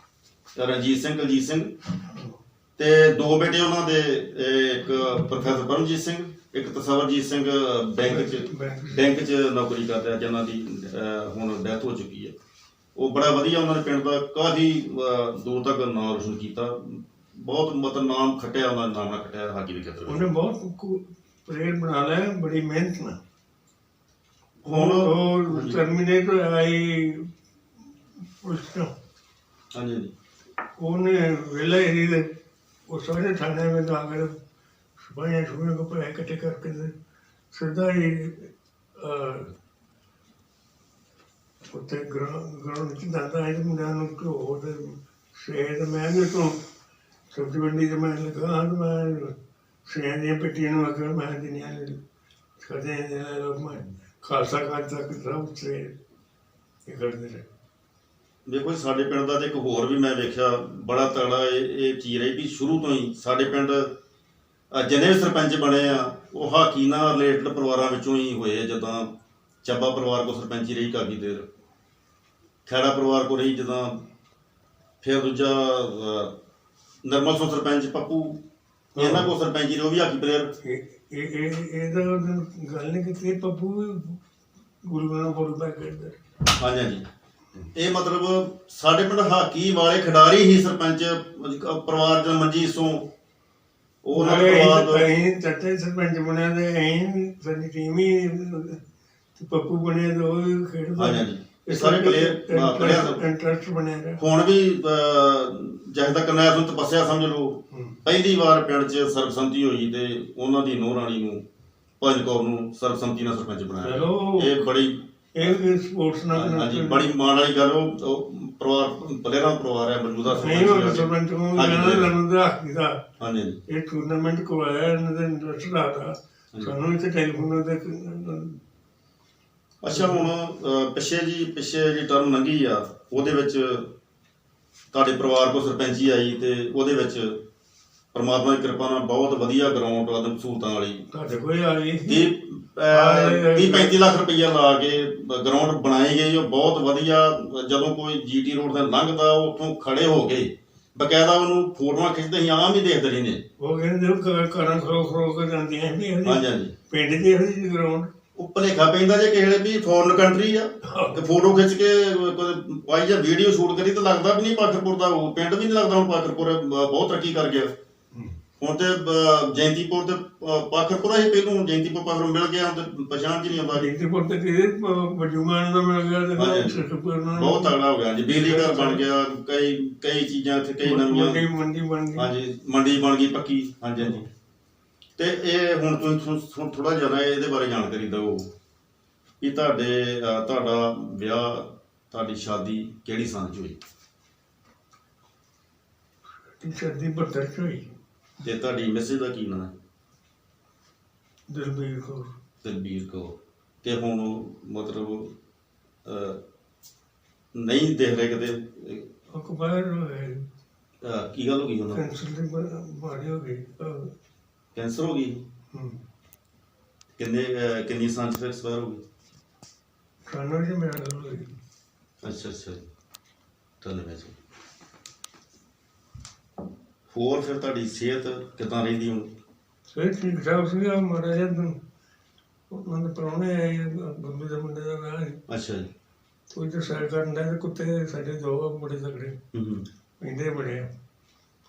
ਰਣਜੀਤ ਸਿੰਘ ਕੁਲਜੀਤ ਸਿੰਘ, ਤੇ 2 ਬੇਟੇ ਉਹਨਾਂ ਦੇ, ਇੱਕ ਪ੍ਰੋਫੈਸਰ ਪਰਮਜੀਤ ਸਿੰਘ, ਇੱਕ ਤਸਵਰਜੀਤ ਸਿੰਘ ਬੈਂਕ 'ਚ ਨੌਕਰੀ ਕਰਦੇ ਆ, ਜਿਨ੍ਹਾਂ ਦੀ ਹੁਣ ਡੈਥ ਹੋ ਚੁੱਕੀ ਹੈ। ਉਹ ਬੜਾ ਵਧੀਆ ਉਹਨਾਂ ਦੇ ਪਿੰਡ ਦਾ ਕਾਫੀ ਦੂਰ ਤੱਕ ਨਾਮ ਰੋਸ਼ਨ ਕੀਤਾ, ਬਹੁਤ ਮਤਲਬ ਨਾਮ ਖੱਟਿਆ, ਉਹਨਾਂ ਦਾ ਨਾਮ ਖੱਟਿਆ ਹਾਕੀ ਦੇ ਖੇਤਰ ਵਿੱਚ। ਉਹਨੇ ਬਹੁਤ ਪਲੇਅਰ ਬਣਾ ਲਿਆ ਬੜੀ ਮਿਹਨਤ ਨਾਲ। ਹੁਣ ਉਹ ਟਰਮੀਨੇਟ ਆਈ ਪੁਲਿਸ ਤੋਂ, ਹਾਂਜੀ ਹਾਂਜੀ। ਉਹਨੇ ਵੇਲਾ ਹੀ ਉਹ ਸਾਰੇ ਥਾਣੇ ਵਿੱਚ ਆ ਕੇ ਸਿਪਾਹੀਆਂ ਛੁਪੀਆਂ ਕੋ ਪੈਸੇ ਇਕੱਠੇ ਕਰਕੇ ਸਿੱਧਾ ਹੀ ਉੱਥੇ ਗਰਾਊਂਡ 'ਚ ਜਾਂਦਾ ਹੈ। ਮੁੰਡਿਆਂ ਨੂੰ ਘਿਓ ਤੇ ਸੇਧ, ਮੈਂ ਵੀ ਤੋਂ ਸਬਜ਼ੀ ਮੰਡੀ 'ਚ ਮੈਂ ਲੱਗਾ ਹਾਂ, ਮੈਂ ਸੇਆਂ ਦੀਆਂ ਪੇਟੀਆਂ ਨੂੰ ਆਖਿਆ ਮੈਂ ਦਿਨੀਆਂ ਕਦੇ ਮੈਂ ਖਾਲਸਾ ਕਾਜ ਤੱਕ ਸਭ ਸੇ ਇਹ ਕਰਦੇ ਰਹੇ। ਦੇਖੋ ਜੀ, ਸਾਡੇ ਪਿੰਡ ਦਾ ਤੇ ਇੱਕ ਹੋਰ ਵੀ ਮੈਂ ਵੇਖਿਆ ਬੜਾ ਤਗੜਾ ਇਹ ਚੀਜ਼ ਰਹੀ ਵੀ ਸ਼ੁਰੂ ਤੋਂ ਹੀ ਸਾਡੇ ਪਿੰਡ ਜਿੰਨੇ ਵੀ ਸਰਪੰਚ ਬਣੇ ਆ ਉਹ ਹਾਕੀ ਨਾਲ ਰਿਲੇਟਡ ਪਰਿਵਾਰਾਂ ਵਿੱਚੋਂ ਹੀ ਹੋਏ। ਜਿੱਦਾਂ ਚੱਬਾ ਪਰਿਵਾਰ ਕੋਲ ਸਰਪੰਚੀ ਰਹੀ ਕਾਫੀ ਦੇਰ, ਖੈੜਾ ਪਰਿਵਾਰ ਕੋਲ ਰਹੀ, ਜਿੱਦਾਂ ਫਿਰ ਦੂਜਾ ਨਰਮਲ ਸਿੰਘ ਸਰਪੰਚ ਪੱਪੂ, ਇਹਨਾਂ ਕੋਲ ਸਰਪੰਚੀ ਰਹੀ, ਉਹ ਵੀ ਹਾਕੀ ਪਲੇਅਰ। ਇਹਦਾ ਗੱਲ ਨਹੀਂ ਕੀਤੀ, ਪੱਪੂ ਗੁਰੂ ਗ੍ਰੰਥ ਸਾਹਿਬ ਦਾ ਖੇਡਦਾ। ਹਾਂਜੀ ਹਾਂਜੀ। ਇਹ ਮਤਲਬ ਸਾਡੇ ਪਿੰਡ ਹਾਕੀ ਵਾਲੇ ਖਿਡਾਰੀ ਹੀ ਸਰਪੰਚ ਪਰਿਵਾਰ ਜਾਂ ਮਨਜੀਤ ਸਿੰਘ, ਉਹ ਉਹਨਾਂ ਦੇ ਪਰਿਵਾਰ ਦਾ ਚੱਟੇ ਸਰਪੰਚ ਬਣਿਆ ਤੇ ਅਸੀਂ ਸਾਡੀ ਟੀਮ ਹੀ ਪੱਪੂ ਬਣਿਆ ਤੇ ਉਹ ਖੇਡਦਾ। ਹਾਂਜੀ ਹਾਂਜੀ। ਇਹ ਸਾਰੇ ਪਲੇਅਰ ਇੰਟਰਸਟ ਬਣਿਆ ਰਿਹਾ। ਹੁਣ ਵੀ ਜਿਹੇ ਤੱਕ ਕਰਨੈਲ ਸਿੰਘ ਤਪੱਸਿਆ ਸਮਝ ਲਓ, ਪਹਿਲੀ ਵਾਰ ਪਿੰਡ 'ਚ ਸਰਬਸੰਮਤੀ ਹੋਈ ਤੇ ਉਹਨਾਂ ਦੀ ਨੂੰਹ ਰਾਣੀ ਨੂੰ, ਭਜਨ ਕੌਰ ਨੂੰ ਸਰਬਸੰਮਤੀ ਨਾਲ ਸਰਪੰਚ ਬਣਾਇਆ। ਇਹ ਬੜੀ ਇਹ ਸਪੋਰਟਸ ਨਾਲ ਹਾਂਜੀ ਬੜੀ ਮਾਣ ਵਾਲੀ ਗੱਲ। ਉਹ ਪਰਿਵਾਰ ਪਲੇਅਰਾਂ ਦਾ ਪਰਿਵਾਰ ਹੈ ਮੌਜੂਦਾ ਸਰਪੰਚ ਨੂੰ ਹਾਕੀ ਦਾ। ਹਾਂਜੀ ਹਾਂਜੀ। ਇਹ ਟੂਰਨਾਮੈਂਟ ਕਰਵਾਇਆ, ਇਹਨਾਂ ਦਾ ਇੰਟਰਸਟ ਲਾਤਾ ਸਾਨੂੰ ਇੱਥੇ ਟੈਲੀਫੋਨ ਤੇ। ਅੱਛਾ, ਹੁਣ ਪਿੱਛੇ ਜਿਹੜੀ ਟਰਮ ਲੰਘੀ ਆ ਉਹਦੇ ਵਿੱਚ ਤੁਹਾਡੇ ਪਰਿਵਾਰ ਕੋਲ ਸਰਪੰਚੀ ਆਈ ਤੇ ਉਹਦੇ ਵਿੱਚ ਪਰਮਾਤਮਾ ਦੀ ਕਿਰਪਾ ਨਾਲ ਬਹੁਤ ਵਧੀਆ ਗਰਾਊਂਡ ਆਦਮ ਸਹੂਲਤਾਂ ਵਾਲੀ ਤੁਹਾਡੇ ਕੋਲ ਆ ਗਈ। 30-35 ਲੱਖ ਰੁਪਈਆ ਲਾ ਕੇ ਗਰਾਊਂਡ ਬਣਾਈ ਗਈ, ਉਹ ਬਹੁਤ ਵਧੀਆ। ਜਦੋਂ ਕੋਈ GT ਰੋਡ ਤੇ ਲੰਘਦਾ ਉੱਥੋਂ ਖੜੇ ਹੋ ਕੇ ਬਕਾਇਦਾ ਉਹਨੂੰ ਫੋਟੋਆਂ ਖਿੱਚਦੇ ਸੀ, ਆਮ ਹੀ ਦੇਖਦੇ ਰਹਿੰਦੇ। ਉਹ ਕਹਿੰਦੇ ਕਾਰਾਂ ਖਰੋ ਕੇ ਜਾਂਦੀਆਂ ਸੀ। ਹਾਂਜੀ ਹਾਂਜੀ। ਪਿੰਡ 'ਚ ਇਹੋ ਜਿਹੀ ਗਰਾਊਂਡ ਉਹ ਭੁਲੇਖਾ ਪੈਂਦਾ ਜੇ ਕਿਸੇ ਵੀ ਫੋਰਨ ਕੰਟਰੀ ਆ ਤੇ ਫੋਟੋ ਖਿੱਚ ਕੇ ਪਾਈ ਜਾਂ ਵੀਡੀਓ ਸ਼ੂਟ ਕਰੀ ਤਾਂ ਲੱਗਦਾ ਵੀ ਨਹੀਂ ਪਾਖਰਪੁਰ ਦਾ। ਉਹ ਪਿੰਡ ਵੀ ਨਹੀਂ ਲੱਗਦਾ। ਹੁਣ ਪਾਖਰਪੁਰ ਬਹੁਤ ਤਰੱਕੀ ਕਰ ਗਿਆ। ਹੁਣ ਤੇ ਜੈਂਤੀਪੁਰ ਤੇ ਪਾਖਰਪੁਰ ਹੀ ਪਹਿਲੋਂ, ਜੈਂਤੀਪੁਰ ਪਾਖਰਪੁਰ ਮਿਲ ਗਿਆ, ਹੁਣ ਤੇ ਪਛਾਣ ਚ ਨਹੀਂ ਆਉਂਦਾ। ਜੈਂਤੀਪੁਰ ਤੇ ਵਜੂਮਾਨ ਦਾ ਮਿਲ ਗਿਆ ਤੇ ਬਹੁਤ ਤਗੜਾ ਹੋ ਗਿਆ ਜੀ। ਬਿਜਲੀ ਘਰ ਬਣ ਗਿਆ, ਕਈ ਚੀਜ਼ਾਂ ਇੱਥੇ, ਕਈ ਨਵੀਆਂ ਮੰਡੀ ਬਣ ਗਈ। ਹਾਂਜੀ, ਮੰਡੀ ਬਣ ਗਈ ਪੱਕੀ। ਹਾਂਜੀ ਹਾਂਜੀ। ਤੇ ਇਹ ਹੁਣ ਤੁਸੀਂ ਥੋੜਾ ਜਿਆਦਾ ਇਹਦੇ ਬਾਰੇ ਜਾਣਕਾਰੀ ਦਿਓ ਕਿ ਤੁਹਾਡਾ ਵਿਆਹ, ਤੁਹਾਡੀ ਸ਼ਾਦੀ ਕਿਹੜੀ ਸਾਲ 'ਚ ਹੋਈ? ਸ਼ਾਦੀ 72 'ਚ ਹੋਈ। ਤੇ ਤੁਹਾਡੀ ਮਿਸਿਸ ਦਾ ਕੀ ਨਾਮ ਹੈ? ਦਲਬੀਰ ਕੌਰ। ਦਲਬੀਰ ਕੌਰ। ਤੇ ਹੁਣ ਮਤਲਬ ਨਹੀਂ ਦੇਖ ਰਹੇ ਕਿਤੇ? ਅਕਬਰ ਕੀ ਗੱਲ ਹੋ ਗਈ ਉਹਨਾਂ ਨੂੰ? ਕੈਂਸਰ ਦੀ ਬਿਮਾਰੀ ਹੋ ਗਈ। ਕੈਂਸਰ ਹੋ ਗਈ? ਕਿੰਨੀ ਸਾਲ 'ਚ ਫਿਰ ਐਕਸਪਾਇਰ ਹੋ ਗਈ? 98 'ਚ ਮੇਰਾ ਗੱਲ ਹੋਈ। ਅੱਛਾ ਅੱਛਾ। ਧੰਨਵਾਦ ਜੀ। ਹੋਰ ਫਿਰ ਤੁਹਾਡੀ ਸਿਹਤ ਕਿੱਦਾਂ ਰਹਿੰਦੀ ਹੁਣ? ਫਿਰ ਠੀਕ ਠਾਕ ਸੀਗਾ, ਮਾੜਾ ਜਿਹਾ ਉਹਨਾਂ ਦੇ ਪ੍ਰਾਹੁਣੇ ਆਏ, ਬੰਬੀ ਦੇ ਮੁੰਡੇ ਦਾ ਵਿਆਹ ਸੀ, ਅੱਛਾ ਜੀ। ਕੋਈ ਤਾਂ ਸੈਰ ਕਰਨ ਦਾ ਤੇ ਕੁੱਤੇ ਸਾਡੇ ਦੋ ਆ ਬੜੇ ਤਕੜੇ, ਹੂੰ। ਪੈਂਦੇ ਬੜੇ ਆ,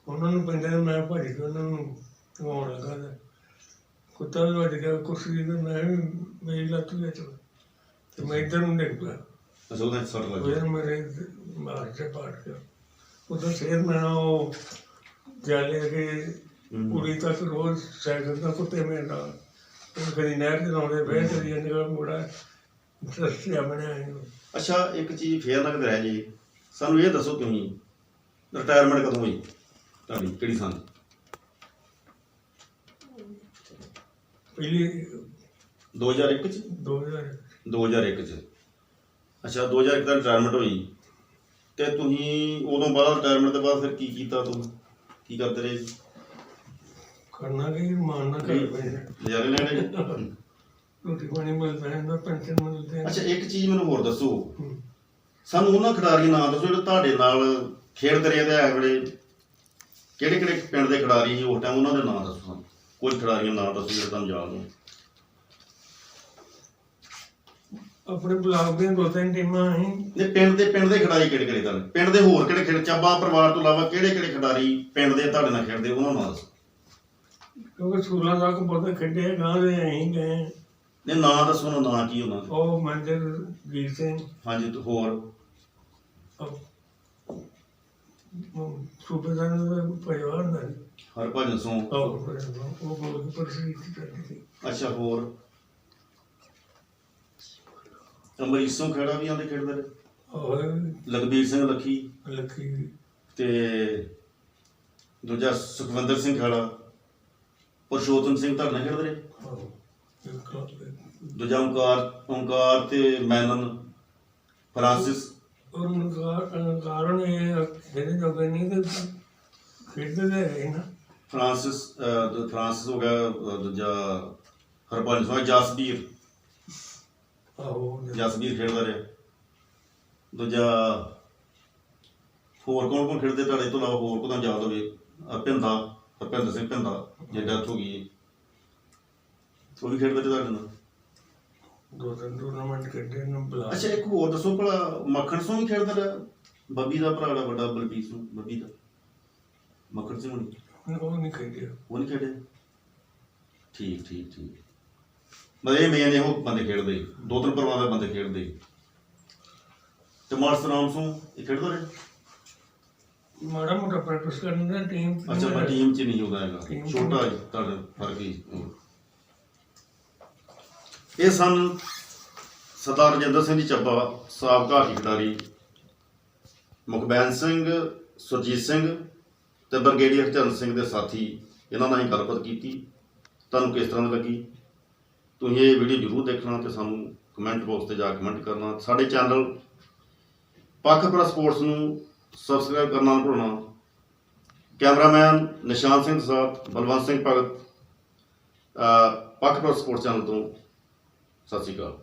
ਉਹਨਾਂ ਨੂੰ ਪੈਂਦੇ ਤੇ ਮੈਂ ਭੱਜ ਕੇ ਉਹਨਾਂ ਨੂੰ ਘਵਾਉਣ ਲੱਗਾ ਤੇ ਕੁੱਤਾ ਵੀ ਵੱਜ ਗਿਆ ਕੁਰਸੀ ਤੇ, ਮੈਂ ਵੀ ਮੇਰੀ ਲੱਤ ਵਿੱਚ ਤੇ ਮੈਂ ਇੱਧਰ ਨੂੰ ਡਿੱਗ ਪਿਆ, ਅੱਛਾ, ਉਹਦੇ ਸੱਟ ਲੱਗ ਗਈ। ਫਿਰ ਮੇਰੇ ਮਾਰ ਕੇ ਪਾਟ ਗਿਆ। ਉਦੋਂ ਸਿਰ ਮੈਂ ਉਹ ਜਾਲੇ ਕੇ ਕੁੜੀ ਤੱਕ ਰੋਜ਼ ਸਾਈਕਲ ਦਾ ਕੁੱਤੇ ਮੇਰੇ ਨਾਲ, ਉਹ ਕਦੀ ਨਹਿਰ ਚ ਲਾਉਂਦੇ ਬਹਿ ਕਦੀ ਨਿਕਲ ਮੋੜਾ ਰਸਤਿਆ ਬਣਿਆ ਇਹਨੂੰ। ਅੱਛਾ, ਇੱਕ ਚੀਜ਼ ਫੇਰ ਨਾ ਕਿਤੇ ਰਹਿ ਜੇ, ਸਾਨੂੰ ਇਹ ਦੱਸੋ ਤੁਸੀਂ ਰਿਟਾਇਰਮੈਂਟ ਕਦੋਂ ਹੋਈ ਤੁਹਾਡੀ, ਕਿਹੜੀ ਸਾਲ? ਪਹਿਲੀ 2001 ਚ? 2000 2001 ਚ। ਅੱਛਾ, 2001 ਦਾ ਰਿਟਾਇਰਮੈਂਟ ਹੋਈ ਤੇ ਤੁਸੀਂ ਉਦੋਂ ਬਾਅਦ ਰਿਟਾਇਰਮੈਂਟ ਤੋਂ ਬਾਅਦ ਫਿਰ ਕੀ ਕੀਤਾ? ਤੂੰ ਕੀ ਕਰਦੇ ਰਹੇ? ਕਰਨਾ ਕਿ ਮਾਰਨਾ ਕਰ ਪਏ, ਨਜ਼ਾਰੇ ਲੈਣੇ? ਰੋਟੀ ਪਾਣੀ ਮਿਲਦਾ ਹੈ, ਪੈਨਸ਼ਨ ਮਿਲਦੇ ਆ। ਅੱਛਾ, ਇੱਕ ਚੀਜ਼ ਮੈਨੂੰ ਹੋਰ ਦੱਸੋ, ਹੂੰ। ਸਾਨੂੰ ਉਹਨਾਂ ਖਿਡਾਰੀਆਂ ਨਾਂ ਦੱਸੋ ਜਿਹੜੇ ਤੁਹਾਡੇ ਨਾਲ ਖੇਡਦੇ ਰਹੇ ਤੇ ਇਸ ਵੇਲੇ, ਕਿਹੜੇ ਕਿਹੜੇ ਪਿੰਡ ਦੇ ਖਿਡਾਰੀ ਸੀ ਉਸ ਟਾਈਮ, ਉਹਨਾਂ ਦੇ ਨਾਂ ਦੱਸੋ ਸਾਨੂੰ। ਕੁਝ ਖਿਡਾਰੀਆਂ ਨਾਂ ਦੱਸੋ ਜਿਹੜੇ ਤੁਹਾਨੂੰ ਯਾਦ ਹੋਣ। ਆਪਣੇ ਬਲਾਕ ਦੀਆਂ 2-3 ਟੀਮਾਂ ਅਸੀਂ ਨੇ ਪਿੰਡ ਦੇ ਖਿਡਾਰੀ ਕਿਹੜੇ ਕਿਹੜੇ ਤੁਹਾਨੂੰ, ਪਿੰਡ ਦੇ ਹੋਰ ਕਿਹੜੇ ਖੇਡ, ਚਾਬਾ ਪਰਿਵਾਰ ਤੋਂ ਇਲਾਵਾ ਕਿਹੜੇ ਕਿਹੜੇ ਖਿਡਾਰੀ ਪਿੰਡ ਦੇ ਤੁਹਾਡੇ ਨਾਲ ਖੇਡਦੇ, ਉਹਨਾਂ ਨੂੰ ਨਾਂ ਦੱਸੋ। ਕਿਉਂਕਿ ਸਕੂਲਾਂ ਤੱਕ ਬਹੁਤ ਖੇਡੇ, ਗਾਂ ਦੇ ਅਸੀਂ ਗਏ। ਨੇ ਨਾਂ ਦੱਸੋ ਨਾ, ਨਾਂ ਕੀ ਉਹਨਾਂ ਦੇ? ਉਹ ਮੰਦਰ ਵੀਰ ਸਿੰਘ, ਹਾਂਜੀ, ਤੇ ਹੋਰ? ਸੂਬੇਦਾਰ ਦਾ ਪਰਿਵਾਰ ਹੁੰਦਾ ਸੀ, ਹਰਭਜਨ ਸਿੰਘ। ਉਹ ਬਹੁਤ ਪ੍ਰਸਿੱਧ ਸੀ। ਅੱਛਾ, ਹੋਰ? ਅਮਰੀਕ ਸਿੰਘ ਖੇੜਾ ਵੀ ਆਂਦੇ ਖੇਡਦੇ ਰਹੇ, ਔਰ ਲਖਬੀਰ ਸਿੰਘ ਲੱਖੀ, ਲੱਖੀ ਤੇ ਦੂਜਾ ਸੁਖਵਿੰਦਰ ਸਿੰਘ ਖੇੜਾ, ਪੁਰਸ਼ੋਤਮ ਸਿੰਘ ਤੁਹਾਡੇ ਨਾਲ ਖੇਡਦੇ ਰਹੇ, ਦੂਜਾ ਓਂਕਾਰ ਤੇ ਮੈਨਨ, ਫਰਾਂਸਿਸ। ਕਾਰਨ ਇਹ ਖੇਡੇ ਜੋਗੇ ਨਹੀਂ ਤੇ ਖੇਡਦੇ ਤਾਂ ਹੈਗੇ ਨਾ। ਫਰਾਂਸਿਸ ਹੋ ਗਿਆ, ਦੂਜਾ ਹਰਭਜਨ ਸਿੰਘ, ਜਸਬੀਰ, ਜਸਬੀਰ ਖੇਡਦਾ ਰਿਹਾ, ਦੂਜਾ ਹੋਰ ਕੌਣ ਕੌਣ ਖੇਡਦੇ ਤੁਹਾਡੇ ਤੋਂ ਇਲਾਵਾ, ਹੋਰ ਕੋਈ ਯਾਦ ਹੋਵੇ? ਹਰਭਿੰਦਰ ਸਿੰਘ ਭਿੰਦਾ, ਜੇ ਡੈਥ ਹੋ ਗਈ, ਉਹ ਵੀ ਖੇਡਦੇ ਰਹੇ ਤੁਹਾਡੇ ਨਾਲ? 2-3 ਟੂਰਨਾਮੈਂਟ ਖੇਡੇ ਨੂੰ ਬੁਲਾ। ਅੱਛਾ, ਇੱਕ ਹੋਰ ਦੱਸੋ ਭਲਾ, ਮੱਖਣ ਸਿੰਘ ਵੀ ਖੇਡਦਾ ਰਿਹਾ, ਬੱਬੀ ਦਾ ਭਰਾ ਵੱਡਾ ਬਲਬੀਰ ਸਿੰਘ, ਬੱਬੀ ਦਾ ਮੱਖਣ ਸਿੰਘ ਹੋਣੀ? ਉਹ ਨਹੀਂ ਖੇਡਿਆ। ਉਹ ਨਹੀਂ ਖੇਡੇ? ਠੀਕ ਠੀਕ ਠੀਕ। ਮਤਲਬ ਇਹ ਮੇਨ ਇਹੋ ਬੰਦੇ ਖੇਡਦੇ, 2-3 ਪਰਿਵਾਰ ਦੇ ਬੰਦੇ ਖੇਡਦੇ। ਤੇ ਮਾਰਸ ਰਾਮ ਸਿੰਘ ਇਹ ਖੇਡਦਾ ਰਿਹਾ? ਮਾੜਾ ਮੋਟਾ ਪ੍ਰੈਕਟਿਸ ਕਰਨ ਦਾ ਟੀਮ। ਅੱਛਾ, ਮੈਂ ਟੀਮ 'ਚ ਨਹੀਂ ਹੁੰਦਾ ਹੈਗਾ, ਛੋਟਾ ਤੁਹਾਡਾ ਫਰਕ ਹੀ। ਇਹ ਸਨ ਸਰਦਾਰ ਰਜਿੰਦਰ ਸਿੰਘ ਜੀ ਚੱਬਾ, ਸਾਬਕਾ ਖਿਡਾਰੀ, ਮੁਖਬੈਨ ਸਿੰਘ, ਸੁਰਜੀਤ ਸਿੰਘ ਤੇ ਬ੍ਰਿਗੇਡੀਅਰ ਹਰਚੰਦ ਸਿੰਘ ਦੇ ਸਾਥੀ। ਇਹਨਾਂ ਨਾਲ ਅਸੀਂ ਗੱਲਬਾਤ ਕੀਤੀ। ਤੁਹਾਨੂੰ ਕਿਸ ਤਰ੍ਹਾਂ ਦੀ ਲੱਗੀ? ਤੁਸੀਂ ਇਹ ਵੀਡੀਓ ਜ਼ਰੂਰ ਦੇਖਣਾ ਤੇ ਸਾਨੂੰ ਕਮੈਂਟ ਬਾਕਸ 'ਤੇ ਜਾ ਕੇ ਕਮੈਂਟ ਕਰਨਾ। ਸਾਡੇ ਚੈਨਲ ਪੱਖਪਰਾ ਸਪੋਰਟਸ ਨੂੰ ਸਬਸਕ੍ਰਾਈਬ ਕਰਨਾ ਨਾ ਭੁੱਲਣਾ। ਕੈਮਰਾਮੈਨ ਨਿਸ਼ਾਨ ਸਿੰਘ ਸਾਥ, ਬਲਵੰਤ ਸਿੰਘ ਭਗਤ, ਪੱਖਪਰਾ ਸਪੋਰਟਸ ਚੈਨਲ ਤੋਂ। ਸਤਿ ਸ਼੍ਰੀ ਅਕਾਲ।